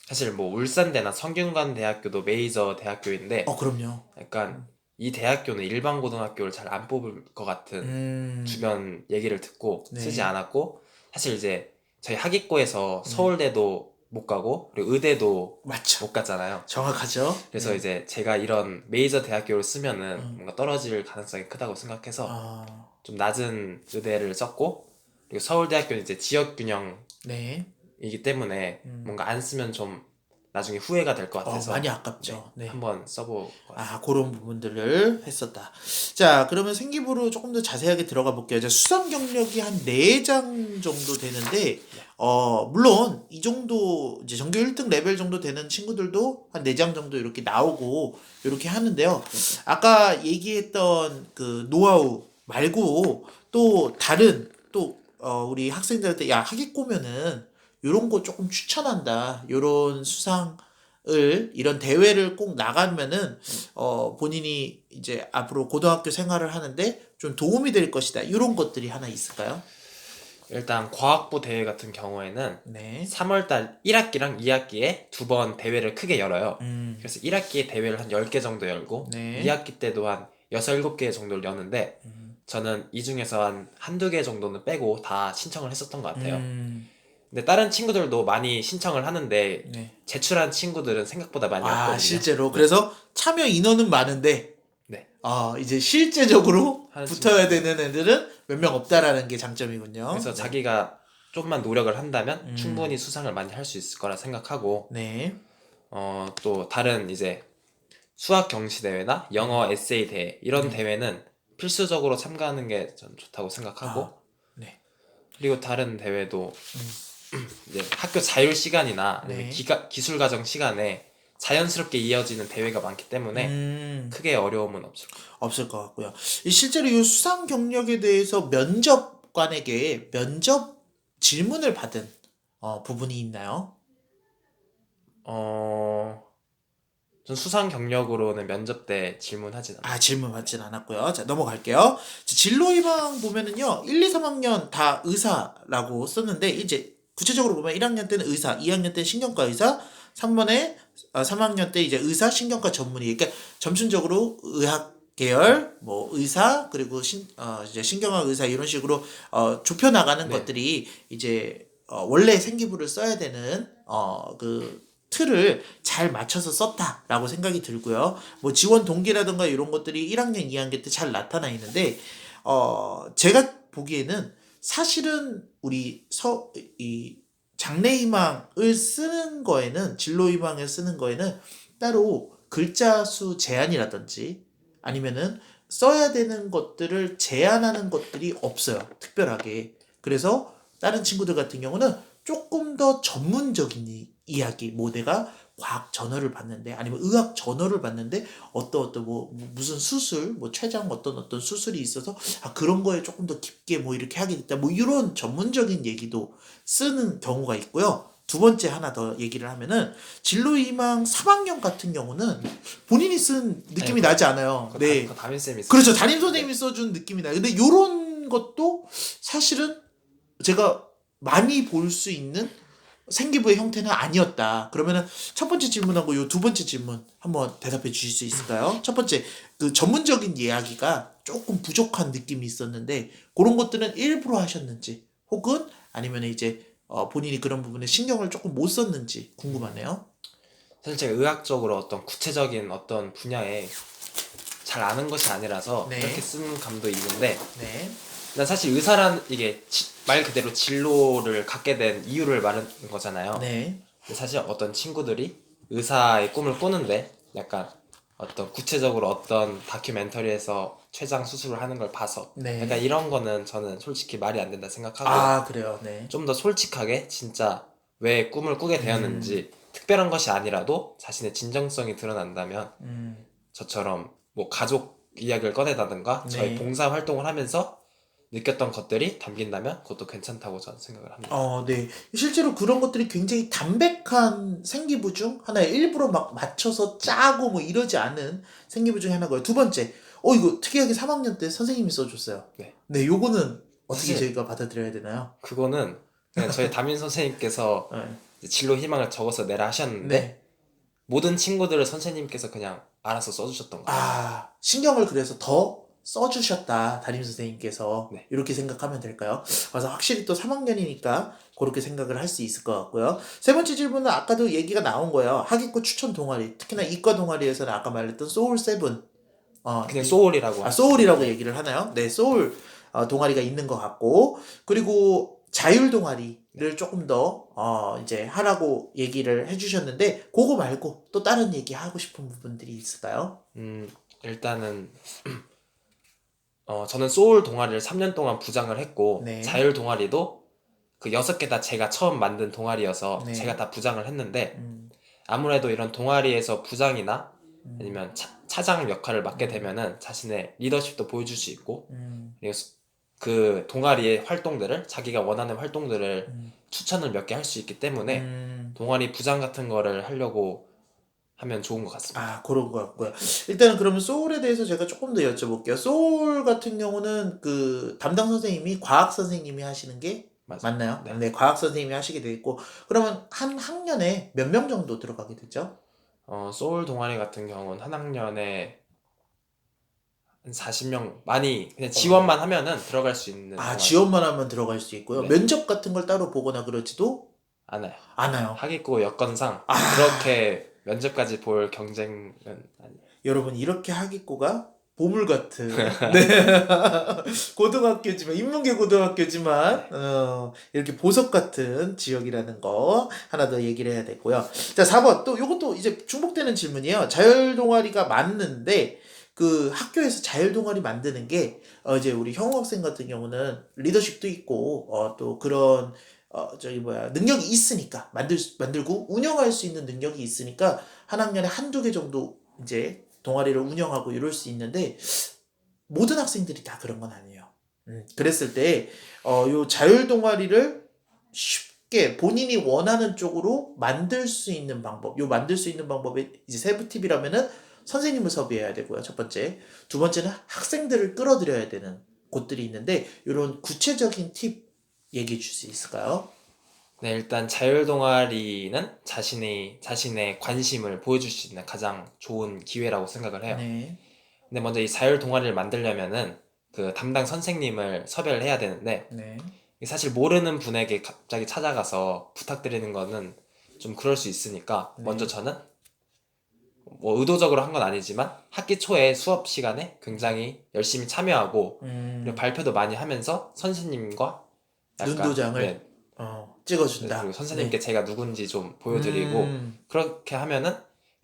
사실 뭐 울산대나 성균관대학교도 메이저 대학교인데 그럼요. 약간 이 대학교는 일반 고등학교를 잘 안 뽑을 것 같은 주변 얘기를 듣고 네. 쓰지 않았고 사실 이제 저희 하기고에서 서울대도 못 가고 그리고 의대도 맞죠. 못 갔잖아요. 정확하죠. 그래서 이제 제가 이런 메이저 대학교를 쓰면은 뭔가 떨어질 가능성이 크다고 생각해서 좀 낮은 의대를 썼고 그리고 서울대학교는 이제 지역균형이기 네. 때문에 뭔가 안 쓰면 좀 나중에 후회가 될 것 같아서 많이 아깝죠. 네. 한번 써보고 왔어요. 그런 부분들을 했었다. 자, 그러면 생기부로 조금 더 자세하게 들어가 볼게요. 수상 경력이 한 4장 정도 되는데, 물론, 이 정도, 이제 전교 1등 레벨 정도 되는 친구들도 한 4장 정도 이렇게 나오고, 이렇게 하는데요. 아까 얘기했던 그 노하우 말고, 또 다른, 우리 학생들한테, 야, 하객고면은, 요런 거 조금 추천한다. 요런 수상을 이런 대회를 꼭 나가면은 본인이 이제 앞으로 고등학교 생활을 하는데 좀 도움이 될 것이다. 이런 것들이 하나 있을까요? 일단 과학부 대회 같은 경우에는 네. 3월달 1학기랑 2학기에 2번 대회를 크게 열어요. 그래서 1학기에 대회를 한 10개 정도 열고 네. 2학기 때도 한 6, 7개 정도를 여는데 저는 이 중에서 한 한두 개 정도는 빼고 다 신청을 했었던 것 같아요. 근데 다른 친구들도 많이 신청을 하는데 네. 제출한 친구들은 생각보다 많이 없거든요. 실제로. 그래서 참여 인원은 많은데 네. 이제 실제적으로 하는 붙어야 되는 애들은 몇 명 없다라는 게 장점이군요. 그래서 자기가 조금만 노력을 한다면 충분히 수상을 많이 할 수 있을 거라 생각하고 네. 또 다른 이제 수학 경시 대회나 영어 에세이 대회 이런 대회는 필수적으로 참가하는 게 전 좋다고 생각하고 네. 그리고 다른 대회도 이제 학교 자율 시간이나 아니면 기술 과정 시간에 자연스럽게 이어지는 대회가 많기 때문에 크게 어려움은 없을 것 같고요. 실제로 이 수상 경력에 대해서 면접관에게 면접 질문을 받은 부분이 있나요? 전 수상 경력으로는 면접 때 질문하진 않아요. 질문 받진 않았고요. 자, 넘어갈게요. 진로 희망 보면은요, 1, 2, 3학년 다 의사라고 썼는데, 이제 구체적으로 보면 1학년 때는 의사, 2학년 때는 신경과 의사, 3학년 때 이제 의사, 신경과 전문의. 그러니까 점순적으로 의학 계열, 뭐 의사, 그리고 이제 신경학 의사 이런 식으로 좁혀 나가는 것들이 이제 원래 생기부를 써야 되는 그 틀을 잘 맞춰서 썼다라고 생각이 들고요. 뭐 지원 동기라든가 이런 것들이 1학년, 2학년 때 잘 나타나 있는데 제가 보기에는 사실은 우리 장래희망을 쓰는 거에는, 진로희망을 쓰는 거에는 따로 글자 수 제한이라든지 아니면은 써야 되는 것들을 제한하는 것들이 없어요. 특별하게. 그래서 다른 친구들 같은 경우는 조금 더 전문적인 이야기, 뭐 내가 과학 저널을 봤는데 아니면 의학 저널을 봤는데 어떤 무슨 수술, 뭐 췌장 어떤 수술이 있어서 그런 거에 조금 더 깊게 뭐 이렇게 하게 됐다, 뭐 이런 전문적인 얘기도 쓰는 경우가 있고요. 두 번째 하나 더 얘기를 하면은 진로희망 3학년 같은 경우는 본인이 쓴 느낌이 네, 나지 않아요. 네. 그거 담임쌤이 그렇죠. 쓰죠. 담임 선생님이 써준 느낌이 나요. 근데 요런 것도 사실은 제가 많이 볼 수 있는 생기부의 형태는 아니었다. 그러면은 첫 번째 질문하고 요 두 번째 질문 한번 대답해 주실 수 있을까요? 첫 번째, 그 전문적인 이야기가 조금 부족한 느낌이 있었는데 그런 것들은 일부러 하셨는지 혹은 아니면 이제 본인이 그런 부분에 신경을 조금 못 썼는지 궁금하네요. 사실 제가 의학적으로 어떤 구체적인 어떤 분야에 잘 아는 것이 아니라서 네. 이렇게 쓰는 감도 있는데, 네. 난 사실 의사란 이게 말 그대로 진로를 갖게 된 이유를 말하는 거잖아요. 네. 근데 사실 어떤 친구들이 의사의 꿈을 꾸는데 약간 어떤 구체적으로 어떤 다큐멘터리에서 췌장 수술을 하는 걸 봐서 네. 약간 이런 거는 저는 솔직히 말이 안 된다 생각하고, 그래요. 네. 좀 더 솔직하게 진짜 왜 꿈을 꾸게 되었는지, 특별한 것이 아니라도 자신의 진정성이 드러난다면 저처럼 뭐 가족 이야기를 꺼내다든가 저희 네. 봉사 활동을 하면서 느꼈던 것들이 담긴다면 그것도 괜찮다고 저는 생각을 합니다. 네. 실제로 그런 것들이 굉장히 담백한 생기부 중 하나에 일부러 막 맞춰서 짜고 뭐 이러지 않은 생기부 중에 하나고요. 두 번째, 이거 특이하게 3학년 때 선생님이 써줬어요. 네. 네, 요거는 어떻게 사실 저희가 받아들여야 되나요? 그거는 그냥 저희 담임 선생님께서 네. 이제 진로 희망을 적어서 내라 하셨는데 네. 모든 친구들을 선생님께서 그냥 알아서 써주셨던 거예요. 신경을 그래서 더 써주셨다, 담임 선생님께서. 네. 이렇게 생각하면 될까요? 그래서 확실히 또 3학년이니까 그렇게 생각을 할 수 있을 것 같고요. 세 번째 질문은 아까도 얘기가 나온 거예요. 하기고 추천 동아리. 특히나 이과 동아리에서는 아까 말했던 소울 세븐. 그냥 소울이라고 하죠. 소울이라고 네. 얘기를 하나요? 네, 소울 동아리가 있는 것 같고, 그리고 자율 동아리를 조금 더 이제 하라고 얘기를 해주셨는데, 그거 말고 또 다른 얘기 하고 싶은 부분들이 있을까요? 일단은 저는 소울 동아리를 3년 동안 부장을 했고, 네. 자율 동아리도 그 6개 다 제가 처음 만든 동아리여서 네. 제가 다 부장을 했는데, 음, 아무래도 이런 동아리에서 부장이나 아니면 차장 역할을 맡게 되면은 자신의 리더십도 보여줄 수 있고, 그리고 그 동아리의 활동들을, 자기가 원하는 활동들을 추천을 몇 개 할 수 있기 때문에 동아리 부장 같은 거를 하려고 하면 좋은 것 같습니다. 그런 것 같고요. 일단은 그러면 소울에 대해서 제가 조금 더 여쭤볼게요. 소울 같은 경우는 그 담당 선생님이 과학 선생님이 하시는 게 맞아요. 맞나요? 네. 네, 과학 선생님이 하시게 돼 있고, 그러면 한 학년에 몇 명 정도 들어가게 되죠? 소울 동아리 같은 경우는 한 학년에 한 40명, 많이 그냥 지원만 하면은 들어갈 수 있는 동아리. 지원만 하면 들어갈 수 있고요. 네. 면접 같은 걸 따로 보거나 그러지도 않아요. 않아요. 하기고 여건상 그렇게 면접까지 볼 경쟁은 아니에요. 여러분, 이렇게 하기꼬가 보물 같은 네. 고등학교지만, 인문계 고등학교지만 이렇게 보석 같은 지역이라는 거 하나 더 얘기를 해야 되고요. 자, 4번 또 요것도 이제 중복되는 질문이에요. 자율 동아리가 맞는데 그 학교에서 자율 동아리 만드는 게 이제 우리 형우 학생 같은 경우는 리더십도 있고 또 그런 능력이 있으니까 만들고 운영할 수 있는 능력이 있으니까 한 학년에 한두 개 정도 이제 동아리를 운영하고 이럴 수 있는데, 모든 학생들이 다 그런 건 아니에요. 그랬을 때, 요 자율 동아리를 쉽게 본인이 원하는 쪽으로 만들 수 있는 방법, 만들 수 있는 방법의 이제 세부 팁이라면은 선생님을 섭외해야 되고요. 첫 번째. 두 번째는 학생들을 끌어들여야 되는 곳들이 있는데, 이런 구체적인 팁 얘기해 줄 수 있을까요? 네, 일단 자율 동아리는 자신의 관심을 보여줄 수 있는 가장 좋은 기회라고 생각을 해요. 네. 근데 먼저 이 자율 동아리를 만들려면은 그 담당 선생님을 섭외를 해야 되는데, 네. 사실 모르는 분에게 갑자기 찾아가서 부탁드리는 거는 좀 그럴 수 있으니까 먼저 저는 뭐 의도적으로 한 건 아니지만 학기 초에 수업 시간에 굉장히 열심히 참여하고 그리고 발표도 많이 하면서 선생님과 약간 눈도장을 네, 찍어준다. 그리고 선생님께 네. 제가 누군지 좀 보여드리고 그렇게 하면은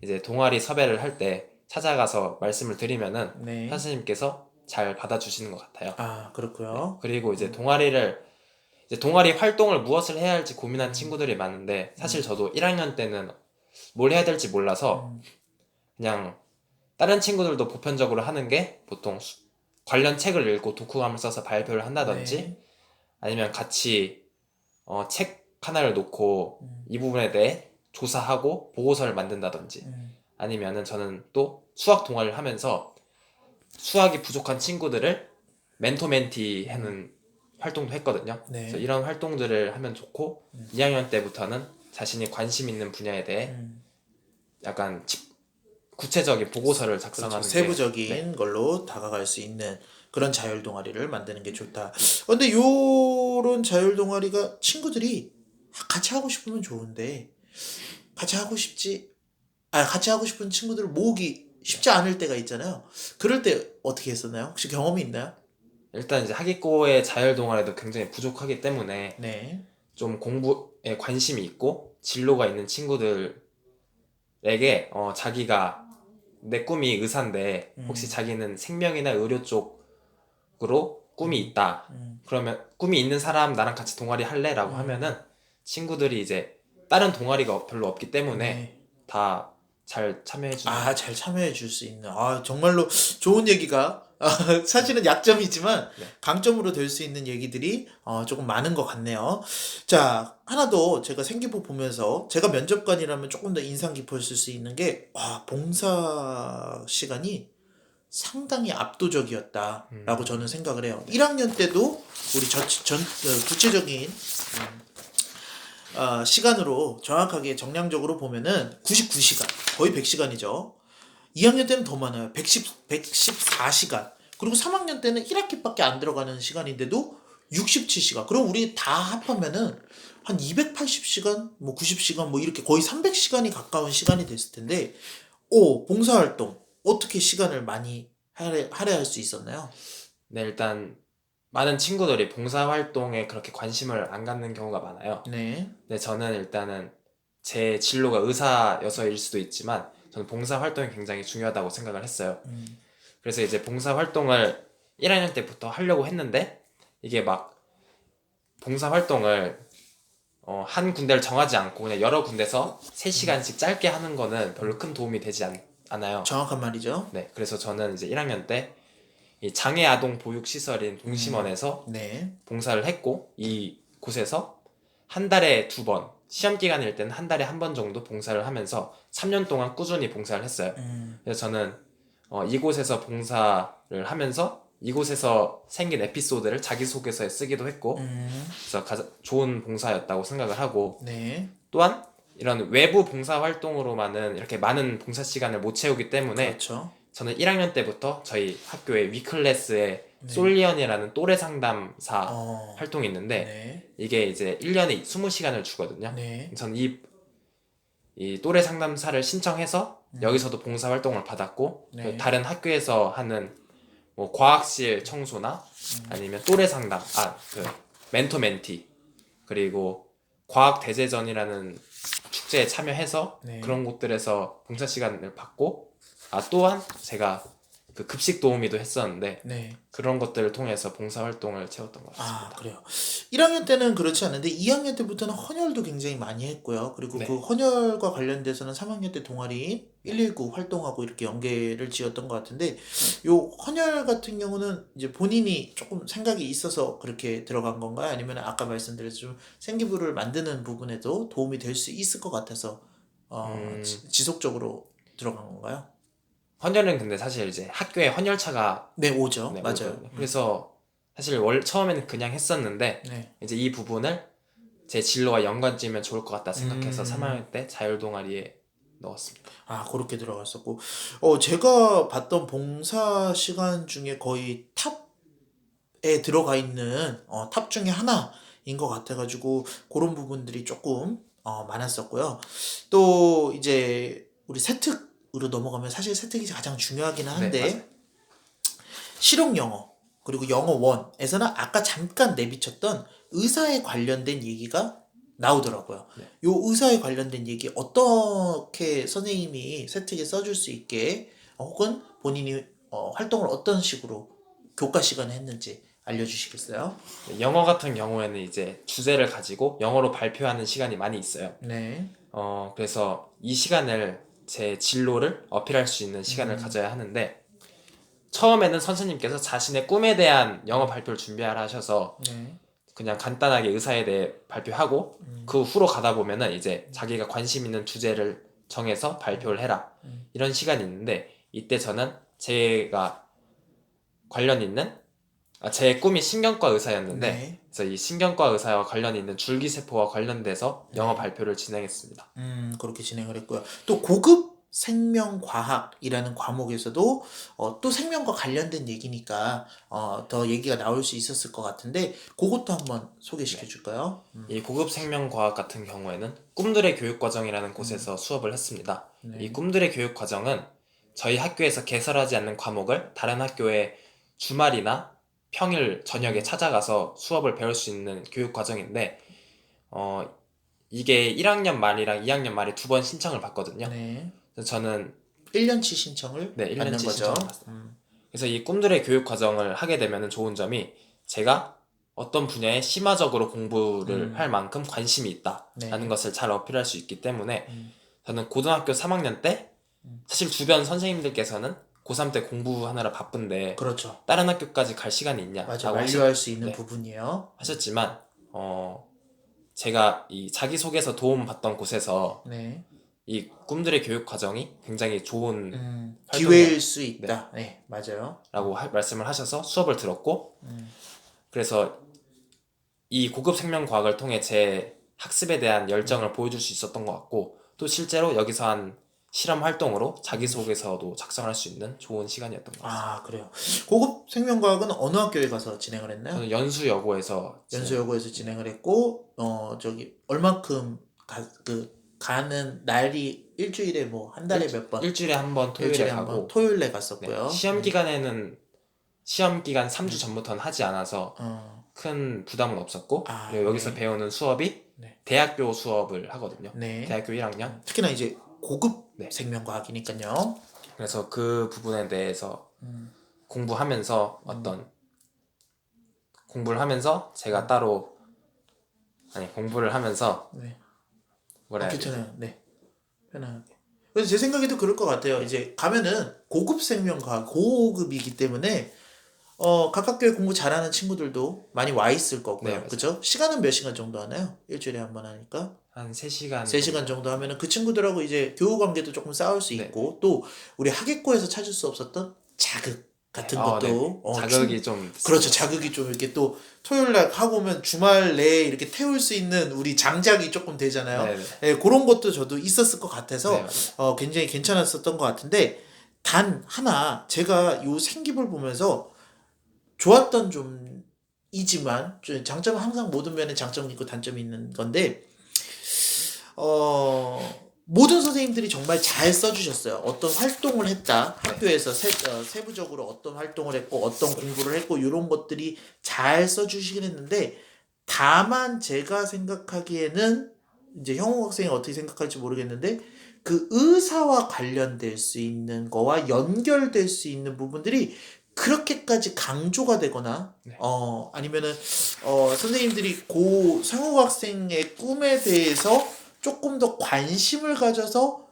이제 동아리 섭외를 할 때 찾아가서 말씀을 드리면은 네. 선생님께서 잘 받아주시는 것 같아요. 아, 네. 그렇고요. 그리고 이제 동아리 활동을 무엇을 해야 할지 고민한 친구들이 많은데 사실 저도 1학년 때는 뭘 해야 될지 몰라서 그냥 다른 친구들도 보편적으로 하는 게 보통 관련 책을 읽고 독후감을 써서 발표를 한다든지 네. 아니면 같이 책 하나를 놓고 이 부분에 대해 조사하고 보고서를 만든다든지 아니면은 저는 또 수학 동아리를 하면서 수학이 부족한 친구들을 멘토 멘티 하는 활동도 했거든요. 네. 그래서 이런 활동들을 하면 좋고 2학년 때부터는 자신이 관심 있는 분야에 대해 약간 구체적인 보고서를 작성하는 그렇죠. 게 세부적인 걸로 다가갈 수 있는 그런 자율 동아리를 만드는 게 좋다. 근데 요런 자율 동아리가 친구들이 같이 하고 싶으면 좋은데 같이 하고 싶은 친구들을 모으기 쉽지 않을 때가 있잖아요. 그럴 때 어떻게 했었나요? 혹시 경험이 있나요? 일단 이제 하기고의 자율 동아리도 굉장히 부족하기 때문에 네. 좀 공부에 관심이 있고 진로가 있는 친구들에게 자기가 내 꿈이 의사인데 혹시 자기는 생명이나 의료 쪽으로 꿈이 있다. 그러면 꿈이 있는 사람 나랑 같이 동아리 할래? 라고 하면은 친구들이 이제 다른 동아리가 별로 없기 때문에 네. 다 잘 참여해주는 것 잘 참여해 줄 수 있는, 정말로 좋은 얘기가, 사실은 약점이지만 네. 강점으로 될 수 있는 얘기들이 조금 많은 것 같네요. 자, 하나 더 제가 생기부 보면서 제가 면접관이라면 조금 더 인상 깊었을 수 있는 게, 봉사 시간이 상당히 압도적이었다라고 저는 생각을 해요. 1학년 때도 우리 구체적인 시간으로 정확하게 정량적으로 보면은 99시간, 거의 100시간이죠. 2학년 때는 더 많아요. 114시간. 그리고 3학년 때는 1학기밖에 안 들어가는 시간인데도 67시간. 그럼 우리 다 합하면은 한 280시간, 뭐 90시간, 뭐 이렇게 거의 300시간이 가까운 시간이 됐을 텐데, 봉사활동, 어떻게 시간을 많이 할애할 수 있었나요? 네, 일단 많은 친구들이 봉사활동에 그렇게 관심을 안 갖는 경우가 많아요. 네. 근데 저는 일단은 제 진로가 의사여서일 수도 있지만 저는 봉사활동이 굉장히 중요하다고 생각을 했어요. 그래서 이제 봉사활동을 1학년 때부터 하려고 했는데 이게 막 봉사활동을 한 군데를 정하지 않고 그냥 여러 군데서 3시간씩 짧게 하는 거는 별로 큰 도움이 되지 않아요. 정확한 말이죠. 네, 그래서 저는 이제 1학년 때 이 장애 아동 보육 시설인 동심원에서 네. 봉사를 했고 이 곳에서 한 달에 2번, 시험 기간일 때는 한 달에 1번 정도 봉사를 하면서 3년 동안 꾸준히 봉사를 했어요. 그래서 저는 이곳에서 봉사를 하면서 이곳에서 생긴 에피소드를 자기소개서에 쓰기도 했고 그래서 가장 좋은 봉사였다고 생각을 하고 네. 또한 이런 외부 봉사 활동으로만은 이렇게 많은 봉사 시간을 못 채우기 때문에 그렇죠. 저는 1학년 때부터 저희 학교의 위클래스에 솔리언이라는 또래 상담사 활동이 있는데 네. 이게 이제 1년에 20시간을 주거든요. 네. 저는 이 또래 상담사를 신청해서 여기서도 봉사 활동을 받았고 네. 다른 학교에서 하는 뭐 과학실 청소나 아니면 또래 상담, 그 멘토 멘티 그리고 과학 대제전이라는 축제에 참여해서 네. 그런 곳들에서 봉사 시간을 받고 또한 제가 그 급식 도우미도 했었는데 네. 그런 것들을 통해서 봉사 활동을 채웠던 것 같습니다. 그래요. 1학년 때는 그렇지 않은데 2학년 때부터는 헌혈도 굉장히 많이 했고요. 그리고 네. 그 헌혈과 관련돼서는 3학년 때 동아리 119 활동하고 이렇게 연계를 지었던 것 같은데, 요 헌혈 같은 경우는 이제 본인이 조금 생각이 있어서 그렇게 들어간 건가요? 아니면 아까 말씀드렸듯이 좀 생기부를 만드는 부분에도 도움이 될 수 있을 것 같아서 지속적으로 들어간 건가요? 헌혈은 근데 사실 이제 학교에 헌혈차가 네, 오죠. 네, 맞아요. 오거든요. 그래서 사실 처음에는 그냥 했었는데 네. 이제 이 부분을 제 진로와 연관지으면 좋을 것 같다 생각해서 3학년 때 자율 동아리에 넣었습니다. 그렇게 들어갔었고, 제가 봤던 봉사 시간 중에 거의 탑에 들어가 있는, 탑 중에 하나인 것 같아가지고, 그런 부분들이 조금, 많았었고요. 또, 이제, 우리 세특으로 넘어가면 사실 세특이 가장 중요하긴 네, 한데, 맞아요. 실용 영어, 그리고 영어 1에서는 아까 잠깐 내비쳤던 의사에 관련된 얘기가 나오더라고요. 네. 요 의사에 관련된 얘기 어떻게 선생님이 세특에 써줄 수 있게 혹은 본인이 활동을 어떤 식으로 교과 시간에 했는지 알려주시겠어요? 네, 영어 같은 경우에는 이제 주제를 가지고 영어로 발표하는 시간이 많이 있어요. 네. 그래서 이 시간을 제 진로를 어필할 수 있는 시간을 가져야 하는데 처음에는 선생님께서 자신의 꿈에 대한 영어 발표를 준비하라 하셔서 네. 그냥 간단하게 의사에 대해 발표하고 그 후로 가다 보면은 이제 자기가 관심 있는 주제를 정해서 발표를 해라 이런 시간이 있는데 이때 저는 제가 관련 있는 제 꿈이 신경과 의사였는데 네. 그래서 이 신경과 의사와 관련 있는 줄기세포와 관련돼서 영어 네. 발표를 진행했습니다. 그렇게 진행을 했고요. 또 고급 생명과학이라는 과목에서도 또 생명과 관련된 얘기니까 더 얘기가 나올 수 있었을 것 같은데 그것도 한번 소개시켜 줄까요? 이 고급 생명과학 같은 경우에는 꿈들의 교육과정이라는 곳에서 수업을 했습니다. 네. 이 꿈들의 교육과정은 저희 학교에서 개설하지 않는 과목을 다른 학교에 주말이나 평일 저녁에 찾아가서 수업을 배울 수 있는 교육과정인데 이게 1학년 말이랑 2학년 말에 두 번 신청을 받거든요. 네. 그래서 저는 1년치 신청을 네, 1년치 받는 거죠. 신청을 받습니다. 그래서 이 꿈들의 교육 과정을 하게 되면 좋은 점이 제가 어떤 분야에 심화적으로 공부를 할 만큼 관심이 있다라는 네. 것을 잘 어필할 수 있기 때문에 저는 고등학교 3학년 때 사실 주변 선생님들께서는 고3 때 공부하느라 바쁜데 그렇죠. 다른 학교까지 갈 시간이 있냐 맞아. 라고 만류할 수 있는 네, 부분이에요. 하셨지만 제가 이 자기소개서 도움 받던 곳에서 네. 이 꿈들의 교육 과정이 굉장히 좋은 기회일 수 있다. 네, 맞아요. 라고 말씀을 하셔서 수업을 들었고 그래서 이 고급 생명과학을 통해 제 학습에 대한 열정을 보여줄 수 있었던 것 같고 또 실제로 여기서 한 실험 활동으로 자기소개서도 작성할 수 있는 좋은 시간이었던 것 같습니다. 아, 그래요. 고급 생명과학은 어느 학교에 가서 진행을 했나요? 저는 연수여고에서 연수여고에서 진행을 했고, 얼만큼 가는 날이 일주일에 뭐 한 달에 몇 번? 일주일에 한 번 토요일에 일주일에 한 가고 번 토요일에 네, 갔었고요. 시험 기간에는 시험 기간 3주 전부터는 하지 않아서 큰 부담은 없었고 아, 그리고 여기서 네. 배우는 수업이 네. 대학교 수업을 하거든요. 네. 대학교 1학년. 특히나 이제 고급 네. 생명과학이니까요. 그래서 그 부분에 대해서 공부하면서 공부를 하면서 제가 따로 공부를 하면서 네. 뭐라 해야 되지? 괜찮아요. 네. 편하게. 그래서 제 생각에도 그럴 것 같아요. 이제 가면은 고급 생명과학, 고급이기 때문에 각 학교에 공부 잘하는 친구들도 많이 와 있을 거고요. 네, 맞아요. 그죠? 시간은 몇 시간 정도 하나요? 일주일에 한 번 하니까? 한 3시간 3시간 정도 하면은 그 친구들하고 이제 교우 관계도 조금 쌓을 수 네. 있고 또 우리 하객고에서 찾을 수 없었던 자극 같은 것도 자극이 좀 그렇죠. 자극이 좀 이렇게 또 토요일 날 하고 오면 주말 내에 이렇게 태울 수 있는 우리 장작이 조금 되잖아요. 네네. 예, 그런 것도 저도 있었을 것 같아서 네, 맞아요. 굉장히 괜찮았었던 것 같은데 단 하나 제가 요 생기부를 보면서 좋았던 점이지만 장점은 항상 모든 면에 장점이 있고 단점이 있는 건데 모든 선생님들이 정말 잘 써주셨어요. 어떤 활동을 했다. 학교에서 세부적으로 어떤 활동을 했고, 어떤 공부를 했고, 이런 것들이 잘 써주시긴 했는데, 다만 제가 생각하기에는, 이제 형우 학생이 어떻게 생각할지 모르겠는데, 그 의사와 관련될 수 있는 거와 연결될 수 있는 부분들이 그렇게까지 강조가 되거나, 네. 아니면은, 선생님들이 상호 학생의 꿈에 대해서 조금 더 관심을 가져서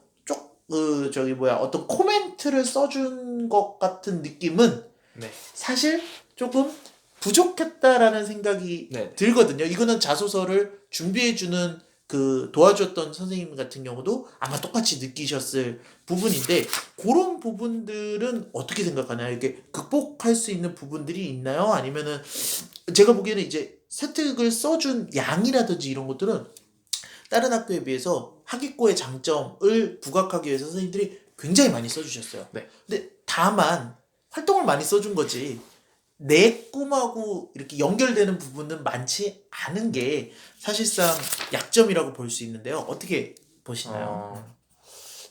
어떤 코멘트를 써준 것 같은 느낌은 네. 사실 조금 부족했다라는 생각이 네. 들거든요. 이거는 자소서를 준비해주는 도와줬던 선생님 같은 경우도 아마 똑같이 느끼셨을 부분인데 그런 부분들은 어떻게 생각하나요? 이렇게 극복할 수 있는 부분들이 있나요? 아니면은 제가 보기에는 이제 세특을 써준 양이라든지 이런 것들은 다른 학교에 비해서 학위고의 장점을 부각하기 위해서 선생님들이 굉장히 많이 써주셨어요. 네. 근데 다만 활동을 많이 써준 거지 내 꿈하고 이렇게 연결되는 부분은 많지 않은 게 사실상 약점이라고 볼 수 있는데요. 어떻게 보시나요?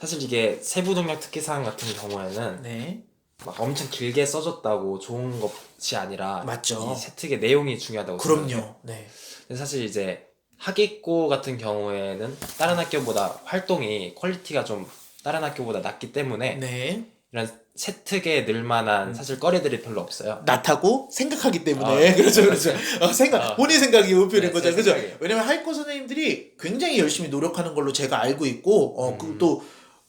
사실 이게 세부능력 특기사항 같은 경우에는 네. 막 엄청 길게 써줬다고 좋은 것이 아니라 맞죠. 이 세특의 내용이 중요하다고 생각해요. 그럼요. 네. 근데 사실 이제 학기고 같은 경우에는 다른 학교보다 활동이 퀄리티가 좀 다른 학교보다 낮기 때문에 네. 이런 세특에 늘만한 사실 거리들이 별로 없어요. 낮다고 생각하기 때문에. 네. 그렇죠, 그렇죠. 본인 생각이 우표된 네, 거죠. 제 그죠? 생각이에요. 왜냐면 할거 선생님들이 굉장히 열심히 노력하는 걸로 제가 알고 있고, 또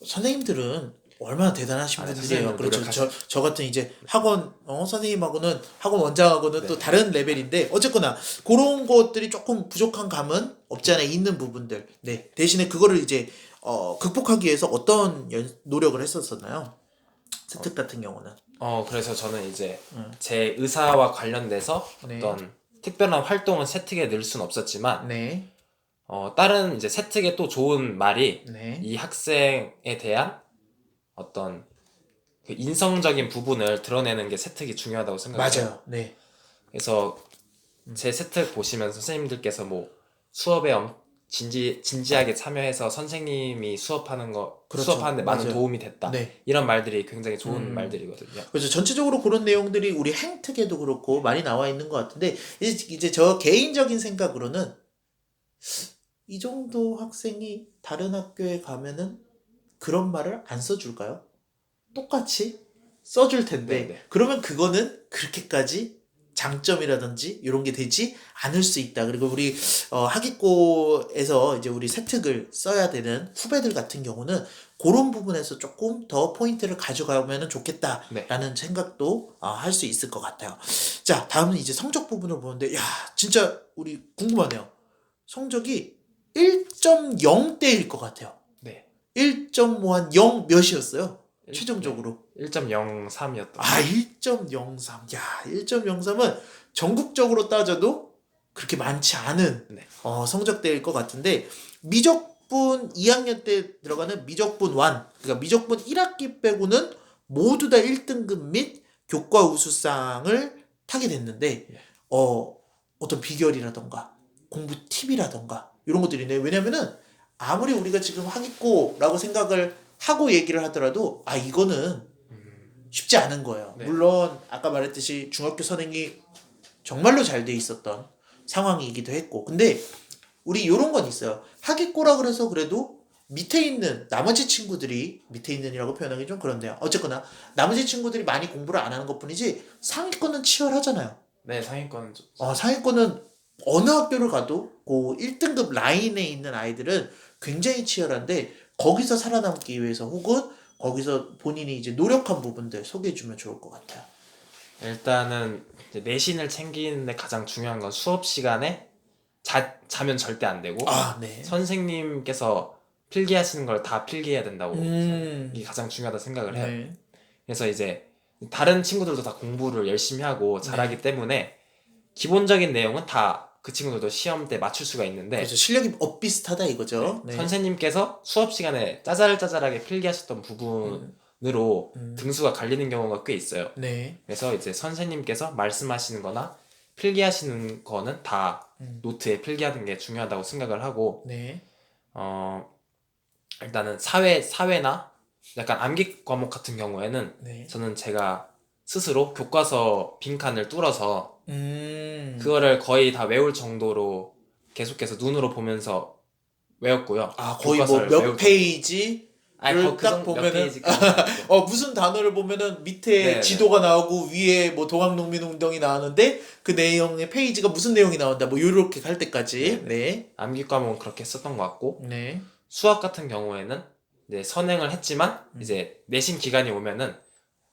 선생님들은 얼마나 대단하신 분들이에요. 선생님은 그렇죠. 노력하시- 저 같은 이제 학원, 선생님하고는 학원 원장하고는 네. 또 다른 레벨인데, 어쨌거나 그런 것들이 조금 부족한 감은 없지 않아 있는 부분들. 네. 대신에 그거를 이제, 극복하기 위해서 어떤 노력을 했었었나요? 스특 같은 경우는. 그래서 저는 이제 제 의사와 관련돼서 네. 어떤 특별한 활동은 세특에 넣을 수는 없었지만 네. 다른 이제 세특의 또 좋은 말이 네. 이 학생에 대한 어떤 그 인성적인 부분을 드러내는 게 세특이 중요하다고 생각해요. 맞아요. 네. 그래서 제 세특 보시면 선생님들께서 뭐 수업에 진지하게 참여해서 선생님이 그렇죠. 수업하는데 많은 맞아요. 도움이 됐다. 네. 이런 말들이 굉장히 좋은 말들이거든요. 그래서 전체적으로 그런 내용들이 우리 행특에도 그렇고 많이 나와 있는 것 같은데, 이제 저 개인적인 생각으로는 이 정도 학생이 다른 학교에 가면은 그런 말을 안 써줄까요? 똑같이 써줄 텐데, 네. 그러면 그거는 그렇게까지 장점이라든지 이런 게 되지 않을 수 있다. 그리고 우리 하기고에서 이제 우리 세특을 써야 되는 후배들 같은 경우는 그런 부분에서 조금 더 포인트를 가져가면 좋겠다라는 생각도 할 수 있을 것 같아요. 자, 다음은 이제 성적 부분을 보는데, 야, 진짜 우리 궁금하네요. 성적이 1.0대일 것 같아요. 네. 1.5한 0 몇이었어요? 최종적으로. 1.03이었던. 1.03. 야, 1.03은 전국적으로 따져도 그렇게 많지 않은 네. 성적대일 것 같은데, 미적분 2학년 때 들어가는 미적분 1, 그러니까 미적분 1학기 빼고는 모두 다 1등급 및 교과 우수상을 타게 됐는데, 어떤 비결이라던가 공부 팁이라던가 이런 것들이네. 왜냐면은 아무리 우리가 지금 하겠고라고 생각을 하고 얘기를 하더라도 이거는 쉽지 않은 거예요. 네. 물론 아까 말했듯이 중학교 선행이 정말로 잘 돼 있었던 상황이기도 했고, 근데 우리 요런 건 있어요. 하겠고라 그래서 그래도 밑에 있는 나머지 친구들이, 밑에 있는이라고 표현하기 좀 그런데요. 어쨌거나 나머지 친구들이 많이 공부를 안 하는 것뿐이지 상위권은 치열하잖아요. 네, 상위권은 좀. 상위권은 어느 학교를 가도 그 1등급 라인에 있는 아이들은 굉장히 치열한데, 거기서 살아남기 위해서 혹은 거기서 본인이 이제 노력한 부분들 소개해주면 좋을 것 같아요. 일단은 이제 내신을 챙기는데 가장 중요한 건 수업 시간에 자면 절대 안 되고 네. 선생님께서 필기하시는 걸 다 필기해야 된다고 이게 가장 중요하다 생각을 해요. 네. 그래서 이제 다른 친구들도 다 공부를 열심히 하고 잘하기 때문에 기본적인 내용은 다 그 친구들도 시험 때 맞출 수가 있는데, 그래서 실력이 엇비슷하다 이거죠. 네. 선생님께서 수업 시간에 짜잘짜잘하게 필기하셨던 부분으로 등수가 갈리는 경우가 꽤 있어요. 네. 그래서 이제 선생님께서 말씀하시는 거나 필기하시는 거는 다 노트에 필기하는 게 중요하다고 생각을 하고, 네. 일단은 사회나 약간 암기 과목 같은 경우에는 네. 저는 제가 스스로 교과서 빈칸을 뚫어서 그거를 그거를 거의 다 외울 정도로 계속해서 눈으로 보면서 외웠고요. 거의 뭐 교과서를 몇 외울 페이지 딱 딱 보면은 보면은 무슨 단어를 보면은 밑에 네, 지도가 나오고 위에 뭐 동학농민운동이 나오는데 그 내용의 페이지가 무슨 내용이 나온다 뭐 요렇게 갈 때까지. 네. 암기 과목은 그렇게 썼던 것 같고, 네. 수학 같은 경우에는 이제 선행을 했지만 이제 내신 기간이 오면은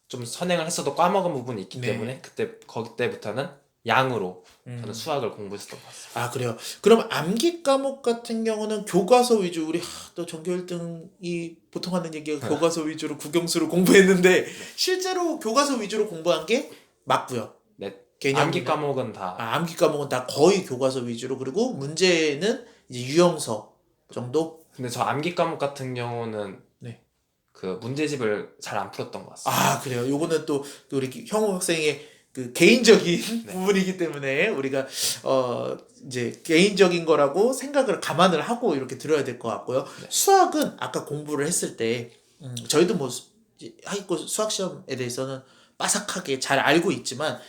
좀 선행을 했어도 까먹은 부분이 있기 네. 때문에 그때부터는 양으로 저는 수학을 공부했었던 것 같습니다. 그래요. 그럼 암기 과목 같은 경우는 교과서 위주, 우리 또 전교 1등이 보통 하는 얘기가 교과서 위주로 국영수를 공부했는데 실제로 교과서 위주로 공부한 게 맞고요. 네. 개념이나 암기 과목은 다 암기 과목은 다 거의 교과서 위주로, 그리고 문제는 이제 유형서 정도. 근데 저 암기 과목 같은 경우는 네. 그 문제집을 잘 안 풀었던 것 같습니다. 그래요. 요거는 또 우리 형우 학생의 그 개인적인 부분이기 때문에 우리가 이제 개인적인 거라고 생각을 감안을 하고 이렇게 들어야 될 것 같고요. 수학은 아까 공부를 했을 때 저희도 뭐 하기고 수학 시험에 대해서는 빠삭하게 잘 알고 있지만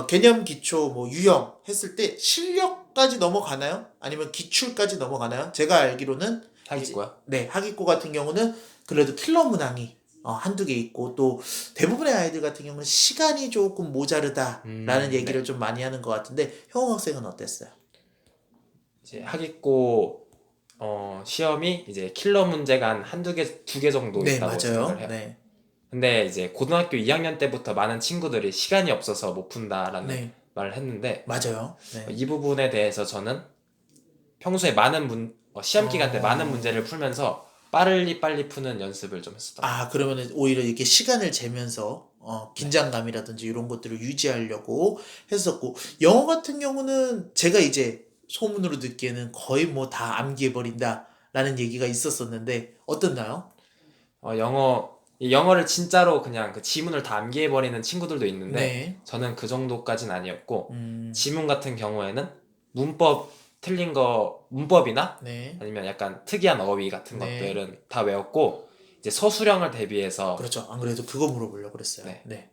개념 기초 뭐 유형 했을 때 실력까지 넘어가나요? 아니면 기출까지 넘어가나요? 제가 알기로는 하겠고요. 네, 하기고 같은 경우는 그래도 킬러 문항이 한두 개 있고 또 대부분의 아이들 같은 경우는 시간이 조금 모자르다라는 얘기를 네. 좀 많이 하는 것 같은데 형우 학생은 어땠어요? 이제 하겠고 시험이 이제 킬러 문제가 한 한두 개, 두 개 정도 네, 있다고 생각을 맞아요. 해요. 네, 근데 이제 고등학교 2학년 때부터 많은 친구들이 시간이 없어서 못 푼다라는 네, 말을 했는데 맞아요. 네. 이 부분에 대해서 저는 평소에 시험 기간 때 많은 문제를 풀면서 빨리 푸는 연습을 좀 했었던 것 같아요. 그러면은 오히려 이렇게 시간을 재면서 긴장감이라든지 이런 것들을 유지하려고 했었고 영어 같은 경우는 제가 이제 소문으로 듣기에는 거의 뭐 다 암기해버린다라는 얘기가 있었었는데 어떻나요? 이 영어를 진짜로 그냥 그 지문을 다 암기해버리는 친구들도 있는데 네. 저는 그 정도까진 아니었고 음, 지문 같은 경우에는 문법 틀린 거 문법이나 네. 아니면 약간 특이한 어휘 같은 네. 것들은 다 외웠고 이제 서술형을 대비해서 그렇죠. 안 그래도 그거 물어보려고 그랬어요. 네. 네.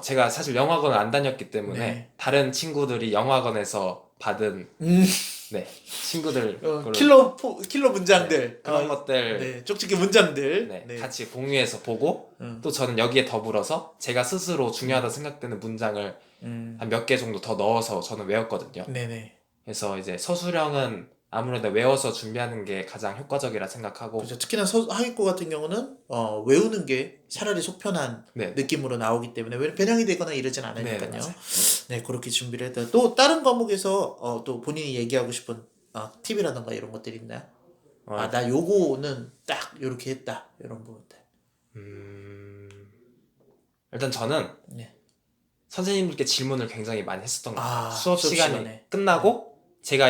제가 사실 영어학원을 안 다녔기 때문에 네. 다른 친구들이 영어학원에서 받은 음, 네 친구들 거를 킬러 문장들. 네, 그런 것들 네. 쪽집게 문장들. 네, 네. 같이 공유해서 보고 음, 또 저는 여기에 더불어서 제가 스스로 중요하다 생각되는 문장을 음, 한 몇 개 정도 더 넣어서 저는 외웠거든요. 네네. 그래서 이제 서술형은 아무래도 외워서 준비하는 게 가장 효과적이라 생각하고 그렇죠. 특히나 하위고 같은 경우는 외우는 게 차라리 속편한 네, 느낌으로 나오기 때문에 왜 변형이 되거나 이러진 네, 네, 않으니까요. 맞아요. 네, 그렇게 준비를 했다. 또 다른 과목에서 또 본인이 얘기하고 싶은 팁이라던가 이런 것들이 있나요? 어, 나 요거는 딱 요렇게 했다. 이런 부분들. 음, 일단 저는 네. 선생님들께 질문을 굉장히 많이 했었던 것 같아요. 수업 수업 시간이 시간에. 끝나고 제가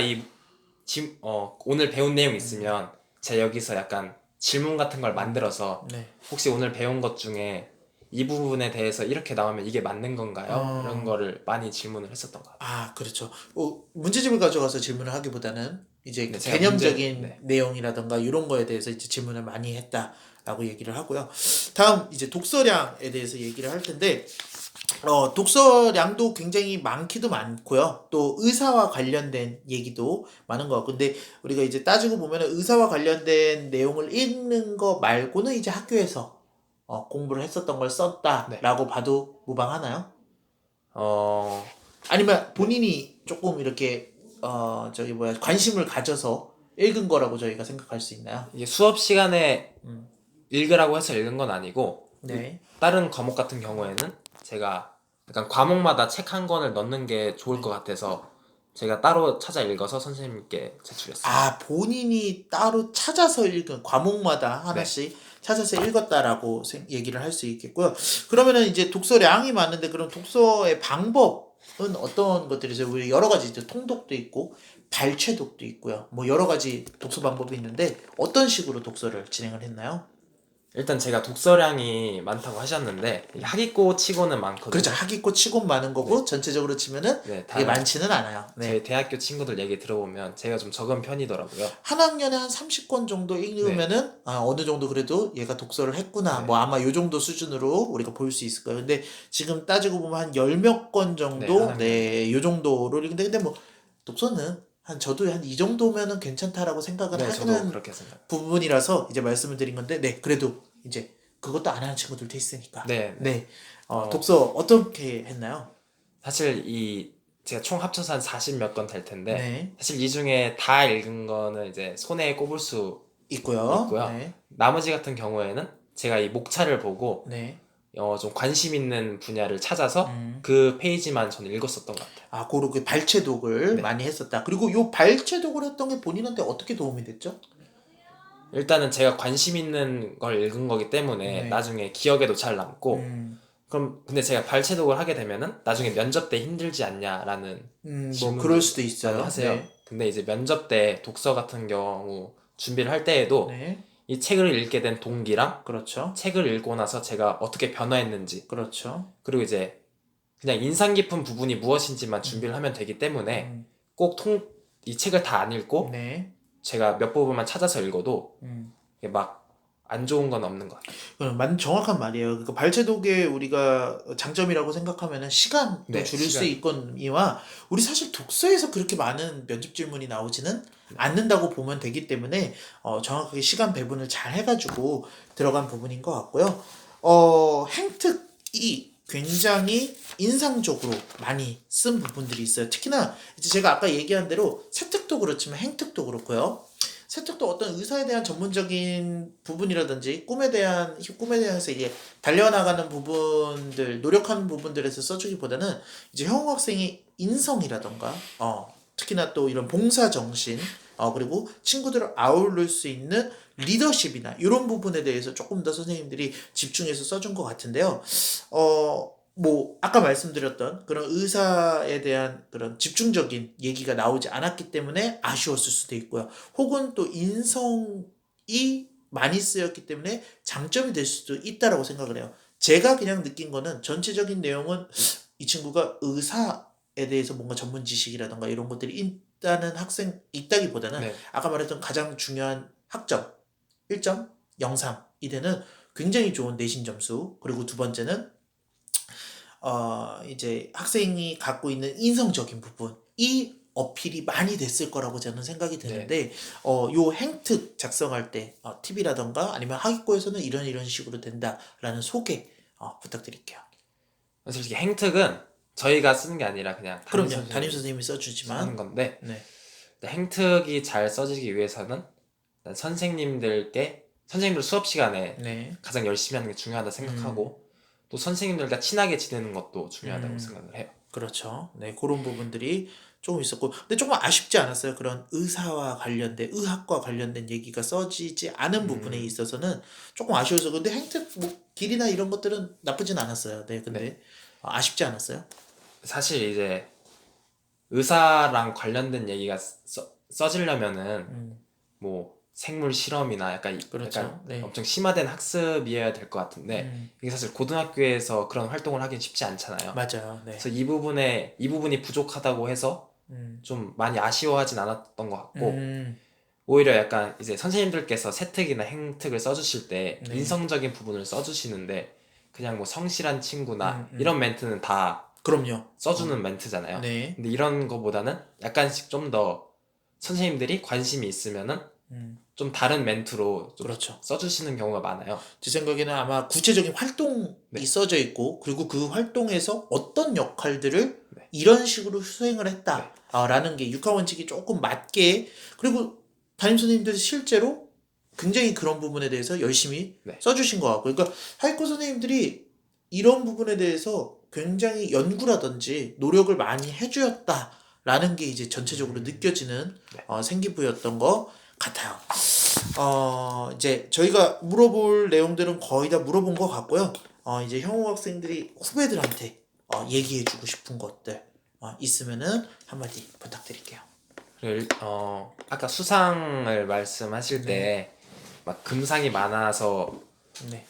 오늘 배운 내용 있으면 제가 여기서 약간 질문 같은 걸 만들어서 네. 혹시 오늘 배운 것 중에 이 부분에 대해서 이렇게 나오면 이게 맞는 건가요? 이런 거를 많이 질문을 했었던 것 같아요. 그렇죠. 문제집을 가져가서 질문을 하기보다는 이제 네, 제가 개념적인 네. 내용이라던가 이런 거에 대해서 이제 질문을 많이 했다라고 얘기를 하고요. 다음 이제 독서량에 대해서 얘기를 할 텐데 독서량도 굉장히 많기도 많고요. 또 의사와 관련된 얘기도 많은 것 같고. 근데 우리가 이제 따지고 보면은 의사와 관련된 내용을 읽는 거 말고는 이제 학교에서 공부를 했었던 걸 네. 썼다라고 봐도 무방하나요? 어, 아니면 본인이 조금 이렇게 관심을 가져서 읽은 거라고 저희가 생각할 수 있나요? 이게 수업 시간에 음. 읽으라고 해서 읽은 건 아니고 네. 다른 과목 같은 경우에는 제가 약간 과목마다 책 한 권을 넣는 게 좋을 것 같아서 제가 따로 찾아 읽어서 선생님께 제출했습니다. 본인이 따로 찾아서 읽은 과목마다 네. 하나씩 찾아서 읽었다라고 얘기를 할 수 있겠고요. 그러면은 이제 독서량이 많은데 그럼 독서의 방법은 어떤 것들이죠? 우리 여러 가지 이제 통독도 있고 발췌독도 있고요. 뭐 여러 가지 독서 방법이 있는데 어떤 식으로 독서를 진행을 했나요? 일단 제가 독서량이 많다고 하셨는데 이게 하기고 치고는 많거든요. 그렇죠. 학위고 치곤 많은 거고 전체적으로 치면은 네, 그게 다른 많지는 않아요. 네. 저희 대학교 친구들 얘기 들어보면 제가 좀 적은 편이더라고요. 한 학년에 한 30권 정도 읽으면은 어느 정도 그래도 얘가 독서를 했구나. 네. 뭐 아마 요 정도 수준으로 우리가 볼 수 있을 거예요. 근데 지금 따지고 보면 한 열 몇 권 네, 정도 한 학년에. 요 정도로 읽는데 근데 뭐 독서는 저도 한 이 정도면은 괜찮다라고 생각을 네, 저도 하는 그렇게 생각. 부분이라서 이제 말씀을 드린 건데 네, 그래도 이제 그것도 안 하는 친구들도 있으니까. 네, 네. 어, 독서 어떻게 했나요? 사실 제가 총 합쳐서 한 40 몇 권 될 텐데 네. 사실 이 중에 다 읽은 거는 이제 손에 꼽을 수 있고요. 있고요. 네. 나머지 같은 경우에는 제가 이 목차를 보고 네. 좀 관심 있는 분야를 찾아서 음. 그 페이지만 저는 읽었었던 것 같아요. 그렇게 발췌독을 네. 많이 했었다. 그리고 요 발췌독을 했던 게 본인한테 어떻게 도움이 됐죠? 일단은 제가 관심 있는 걸 읽은 거기 때문에 네. 나중에 기억에도 잘 남고 음, 그럼 근데 제가 발췌독을 하게 되면은 나중에 면접 때 힘들지 않냐라는 뭐 질문들 그럴 수도 많이 있어요. 하세요. 네. 근데 이제 면접 때 독서 같은 경우 준비를 할 때에도 네. 이 책을 읽게 된 동기랑 그렇죠. 책을 읽고 나서 제가 어떻게 변화했는지 그렇죠. 그리고 이제 그냥 인상 깊은 부분이 무엇인지만 준비를 하면 되기 때문에 음, 꼭 이 책을 다 안 읽고 네. 제가 몇 부분만 찾아서 읽어도 음, 이게 막 안 좋은 건 없는 것 같아요. 정확한 말이에요. 그러니까 발췌독의 우리가 장점이라고 생각하면은 시간도 네, 줄일 수 시간. 있거니와 우리 사실 독서에서 그렇게 많은 면접 질문이 나오지는 않는다고 보면 되기 때문에 정확하게 시간 배분을 잘 해가지고 들어간 부분인 것 같고요. 행특이 굉장히 인상적으로 많이 쓴 부분들이 있어요. 특히나 이제 제가 아까 얘기한 대로 세특도 그렇지만 행특도 그렇고요. 세특도 어떤 의사에 대한 전문적인 부분이라든지 꿈에 대해서 이게 달려나가는 부분들, 노력하는 부분들에서 써주기보다는 이제 형우 학생의 인성이라던가, 특히나 또 이런 봉사 정신, 그리고 친구들을 아울릴 수 있는 리더십이나 이런 부분에 대해서 조금 더 선생님들이 집중해서 써준 것 같은데요. 뭐 아까 말씀드렸던 그런 의사에 대한 그런 집중적인 얘기가 나오지 않았기 때문에 아쉬웠을 수도 있고요. 혹은 또 인성이 많이 쓰였기 때문에 장점이 될 수도 있다라고 생각을 해요. 제가 그냥 느낀 거는 전체적인 내용은 이 친구가 의사에 대해서 뭔가 전문 지식이라던가 이런 것들이 있다는 학생 있다기보다는 네. 아까 말했던 가장 중요한 학점 1점 0.3이 되는 굉장히 좋은 내신 점수, 그리고 두 번째는 이제 학생이 갖고 있는 인성적인 부분이 어필이 많이 됐을 거라고 저는 생각이 드는데, 요 행특 작성할 때, 팁이라던가 아니면 하기고에서는 이런 식으로 된다라는 소개, 부탁드릴게요. 솔직히 행특은 저희가 쓰는 게 아니라 그냥 그럼요. 담임 선생님이 써주지만. 하는 건데, 네. 행특이 잘 써지기 위해서는 일단 선생님들 수업 시간에 네. 가장 열심히 하는 게 중요하다 생각하고, 또 선생님들과 친하게 지내는 것도 중요하다고 음. 생각을 해요. 그렇죠. 네, 그런 부분들이 조금 있었고, 근데 조금 아쉽지 않았어요. 그런 의사와 관련된, 의학과 관련된 얘기가 써지지 않은 부분에 있어서는 조금 아쉬워서. 근데 행특 뭐 길이나 이런 것들은 나쁘진 않았어요. 네, 근데 아쉽지 않았어요. 사실 이제 의사랑 관련된 얘기가 써지려면은 뭐 생물 실험이나 그렇죠. 약간 네. 엄청 심화된 학습이어야 될 것 같은데, 이게 사실 고등학교에서 그런 활동을 하긴 쉽지 않잖아요. 맞아요. 네. 그래서 이 부분이 부족하다고 해서 좀 많이 아쉬워하진 않았던 것 같고, 음, 오히려 약간 이제 선생님들께서 세특이나 행특을 써주실 때 네. 인성적인 부분을 써주시는데, 그냥 뭐 성실한 친구나 음. 이런 멘트는 다 그럼요. 써주는 멘트잖아요. 네. 근데 이런 거보다는 약간씩 좀 더 선생님들이 관심이 있으면은 좀 다른 멘트로 좀 그렇죠. 써주시는 경우가 많아요. 제 생각에는 아마 구체적인 활동이 네. 써져 있고, 그리고 그 활동에서 어떤 역할들을 네. 이런 식으로 수행을 했다, 라는 게 육하원칙이 조금 맞게, 그리고 담임 선생님들이 실제로 굉장히 그런 부분에 대해서 열심히 네. 써주신 것 같고, 그러니까 하이코 선생님들이 이런 부분에 대해서 굉장히 연구라든지 노력을 많이 해주었다라는 게 이제 전체적으로 느껴지는 생기부였던 것 같아요. 이제 저희가 물어볼 내용들은 거의 다 물어본 것 같고요. 이제 형우 학생들이 후배들한테 얘기해주고 싶은 것들 있으면은 한마디 부탁드릴게요. 그리고 아까 수상을 말씀하실 때 막 금상이 많아서 네.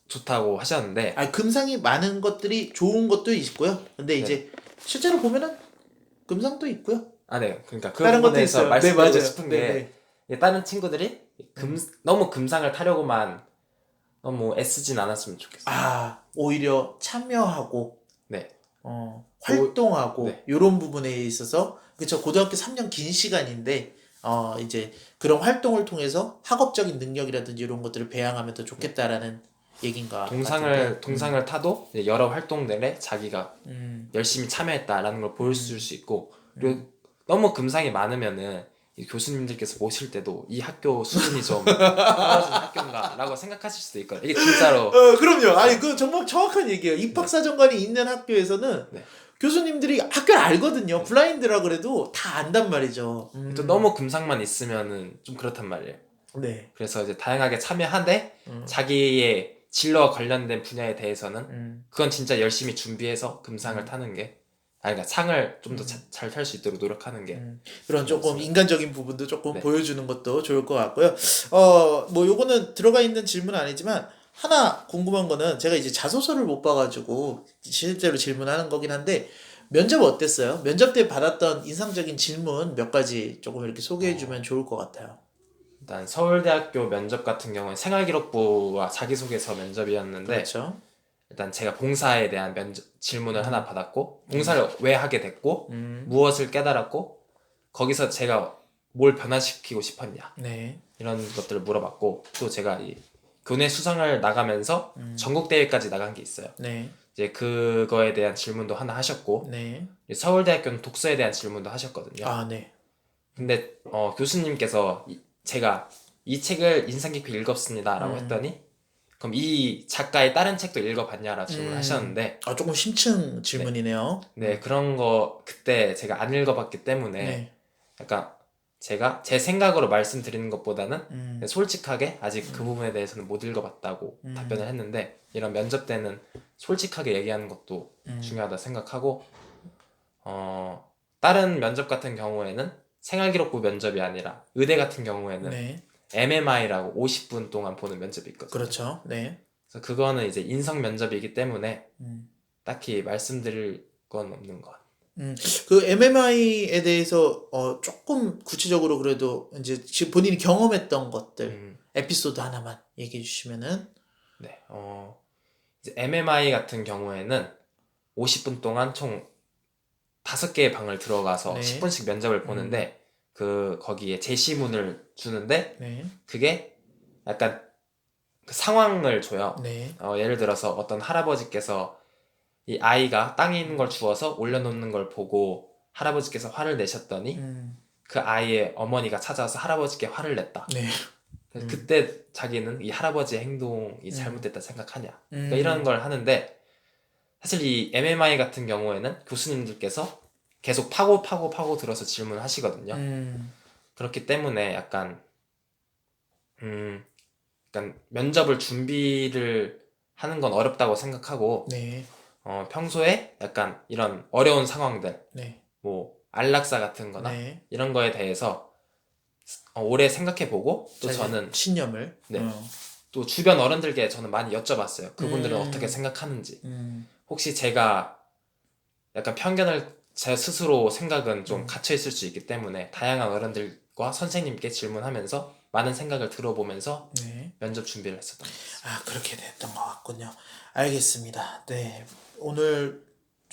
좋다고 하셨는데, 금상이 많은 것들이 좋은 것도 있고요. 근데 이제 실제로 보면은 금상도 있고요. 네, 그러니까 그 다른 것도 부분에서 있어요. 말씀드리고 맞아요. 싶은 네, 게, 이게 다른 친구들이 너무 금상을 타려고만 너무 애쓰진 않았으면 좋겠어요. 오히려 참여하고 네. 활동하고 네. 이런 부분에 있어서, 그쵸, 고등학교 3년 긴 시간인데 이제 그런 활동을 통해서 학업적인 능력이라든지 이런 것들을 배양하면 더 좋겠다라는 얘긴가 같은데. 동상을 타도 이제 여러 활동들에 자기가 열심히 참여했다라는 걸 보여줄 수 있고, 그리고 너무 금상이 많으면은 이 교수님들께서 모실 때도 이 학교 수준이 좀 떨어진 학교인가 라고 생각하실 수도 있거든요. 이게 진짜로. 그럼요. 아니, 그 정말 정확한 얘기예요. 입학사정관이 있는 학교에서는 네. 교수님들이 학교를 알거든요. 블라인드라 그래도 다 안단 말이죠. 또 너무 금상만 있으면은 좀 그렇단 말이에요. 네. 그래서 이제 다양하게 참여하되 자기의 진로와 관련된 분야에 대해서는 그건 진짜 열심히 준비해서 금상을 타는 게, 그러니까 상을 좀 더 잘 탈 수 있도록 노력하는 게 그런 조금 인간적인 부분도 조금 네. 보여주는 것도 좋을 것 같고요. 뭐 요거는 들어가 있는 질문은 아니지만 하나 궁금한 거는, 제가 이제 자소서를 못 봐가지고 실제로 질문하는 거긴 한데, 면접 어땠어요? 면접 때 받았던 인상적인 질문 몇 가지 조금 이렇게 소개해주면 좋을 것 같아요. 일단 서울대학교 면접 같은 경우는 생활기록부와 자기소개서 면접이었는데 그렇죠. 일단 제가 봉사에 대한 질문을 하나 받았고 봉사를 왜 하게 됐고 무엇을 깨달았고 거기서 제가 뭘 변화시키고 싶었냐 네. 이런 것들을 물어봤고 또 제가 이 교내 수상을 나가면서 전국 대회까지 나간 게 있어요. 네. 이제 그거에 대한 질문도 하나 하셨고 네. 서울대학교는 독서에 대한 질문도 하셨거든요. 아, 네. 근데 교수님께서 제가 이 책을 인상 깊게 읽었습니다라고 했더니 그럼 이 작가의 다른 책도 읽어봤냐라고 질문을 하셨는데 아, 조금 심층 질문이네요. 네 그런 거 그때 제가 안 읽어봤기 때문에 네. 약간 제가 제 생각으로 말씀드리는 것보다는 음. 솔직하게 아직 그 부분에 대해서는 못 읽어봤다고 답변을 했는데 이런 면접 때는 솔직하게 얘기하는 것도 중요하다 생각하고 다른 면접 같은 경우에는 생활기록부 면접이 아니라 의대 같은 경우에는 네. MMI라고 50분 동안 보는 면접이 있거든요. 그렇죠. 네. 그래서 그거는 이제 인성 면접이기 때문에 음. 딱히 말씀드릴 건 없는 것 같아요. 그 MMI에 대해서 조금 구체적으로 그래도 이제 지금 본인이 경험했던 것들 에피소드 하나만 얘기해 주시면은. 네, 이제 MMI 같은 경우에는 50분 동안 총 5개의 방을 들어가서 네. 10분씩 면접을 보는데 거기에 제시문을 주는데 네. 그게 약간 그 상황을 줘요. 네. 예를 들어서 어떤 할아버지께서 이 아이가 땅에 있는 걸 주워서 올려놓는 걸 보고 할아버지께서 화를 내셨더니 그 아이의 어머니가 찾아와서 할아버지께 화를 냈다. 네. 그래서 그때 자기는 이 할아버지의 행동이 잘못됐다 생각하냐. 그러니까 음. 이런 걸 하는데 사실 이 MMI 같은 경우에는 교수님들께서 계속 파고 들어서 질문하시거든요. 그렇기 때문에 약간 면접을 준비를 하는 건 어렵다고 생각하고 네. 평소에 약간 이런 어려운 상황들 네. 뭐 안락사 같은 거나 네. 이런 거에 대해서 오래 생각해보고 또 자기 저는 신념을. 네. 또 주변 어른들께 저는 많이 여쭤봤어요. 그분들은 어떻게 생각하는지. 혹시 제가 약간 편견을 제 스스로 생각은 좀 갇혀 있을 수 있기 때문에 다양한 어른들과 선생님께 질문하면서 많은 생각을 들어보면서 네. 면접 준비를 했었던 것 같습니다. 아, 그렇게 됐던 것 같군요. 알겠습니다. 네. 오늘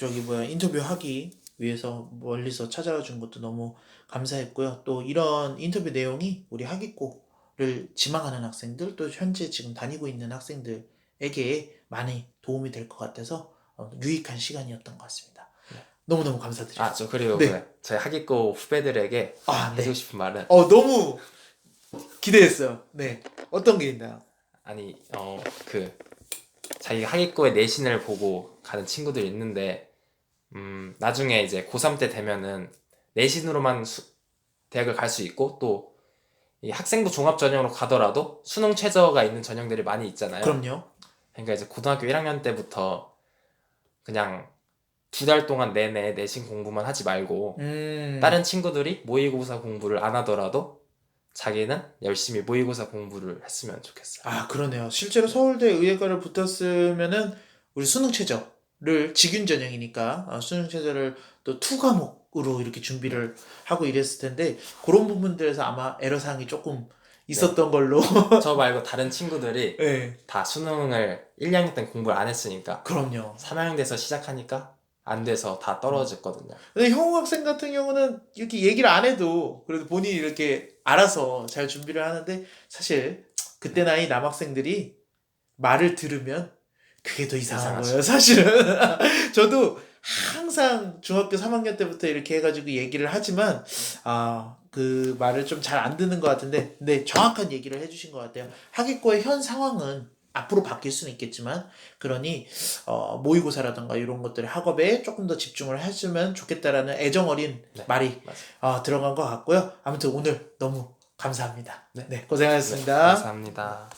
인터뷰하기 위해서 멀리서 찾아와 준 것도 너무 감사했고요. 또 이런 인터뷰 내용이 우리 하기코를 지망하는 학생들, 또 현재 지금 다니고 있는 학생들에게 많이 도움이 될 것 같아서 유익한 시간이었던 것 같습니다. 너무너무 감사드려요. 그리고 네. 저희 하기고 후배들에게 네. 해주고 싶은 말은 너무 기대했어요. 네. 어떤 게 있나요? 아니 자기 하기고의 내신을 보고 가는 친구들이 있는데 나중에 이제 고3 때 되면은 내신으로만 대학을 갈 수 있고 또 이 학생부 종합 전형으로 가더라도 수능 최저가 있는 전형들이 많이 있잖아요. 그럼요. 그러니까 이제 고등학교 1학년 때부터 그냥 2달 동안 내내 내신 공부만 하지 말고 다른 친구들이 모의고사 공부를 안 하더라도 자기는 열심히 모의고사 공부를 했으면 좋겠어요. 아, 그러네요. 실제로 서울대 의예과를 붙었으면은 우리 수능 최저를 직윤 전형이니까 수능 최저를 또 2과목으로 이렇게 준비를 하고 이랬을 텐데 그런 부분들에서 아마 애로사항이 조금 있었던 걸로. 저 말고 다른 친구들이 네. 다 수능을 1, 2학년 때 공부를 안 했으니까 그럼요. 3학년 돼서 시작하니까 안 돼서 다 떨어졌거든요. 근데 형우 학생 같은 경우는 이렇게 얘기를 안 해도 그래도 본인이 이렇게 알아서 잘 준비를 하는데 사실 그때 나이 남학생들이 말을 들으면 그게 더 이상한 이상하죠. 거예요, 사실은. 저도 항상 중학교 3학년 때부터 이렇게 해가지고 얘기를 하지만 그 말을 좀 잘 안 듣는 것 같은데 근데 정확한 얘기를 해주신 것 같아요. 하기고의 현 상황은 앞으로 바뀔 수는 있겠지만 그러니 모의고사라든가 이런 것들의 학업에 조금 더 집중을 해주면 좋겠다라는 애정 어린 말이 들어간 것 같고요. 아무튼 오늘 너무 감사합니다. 네, 고생하셨습니다. 감사합니다.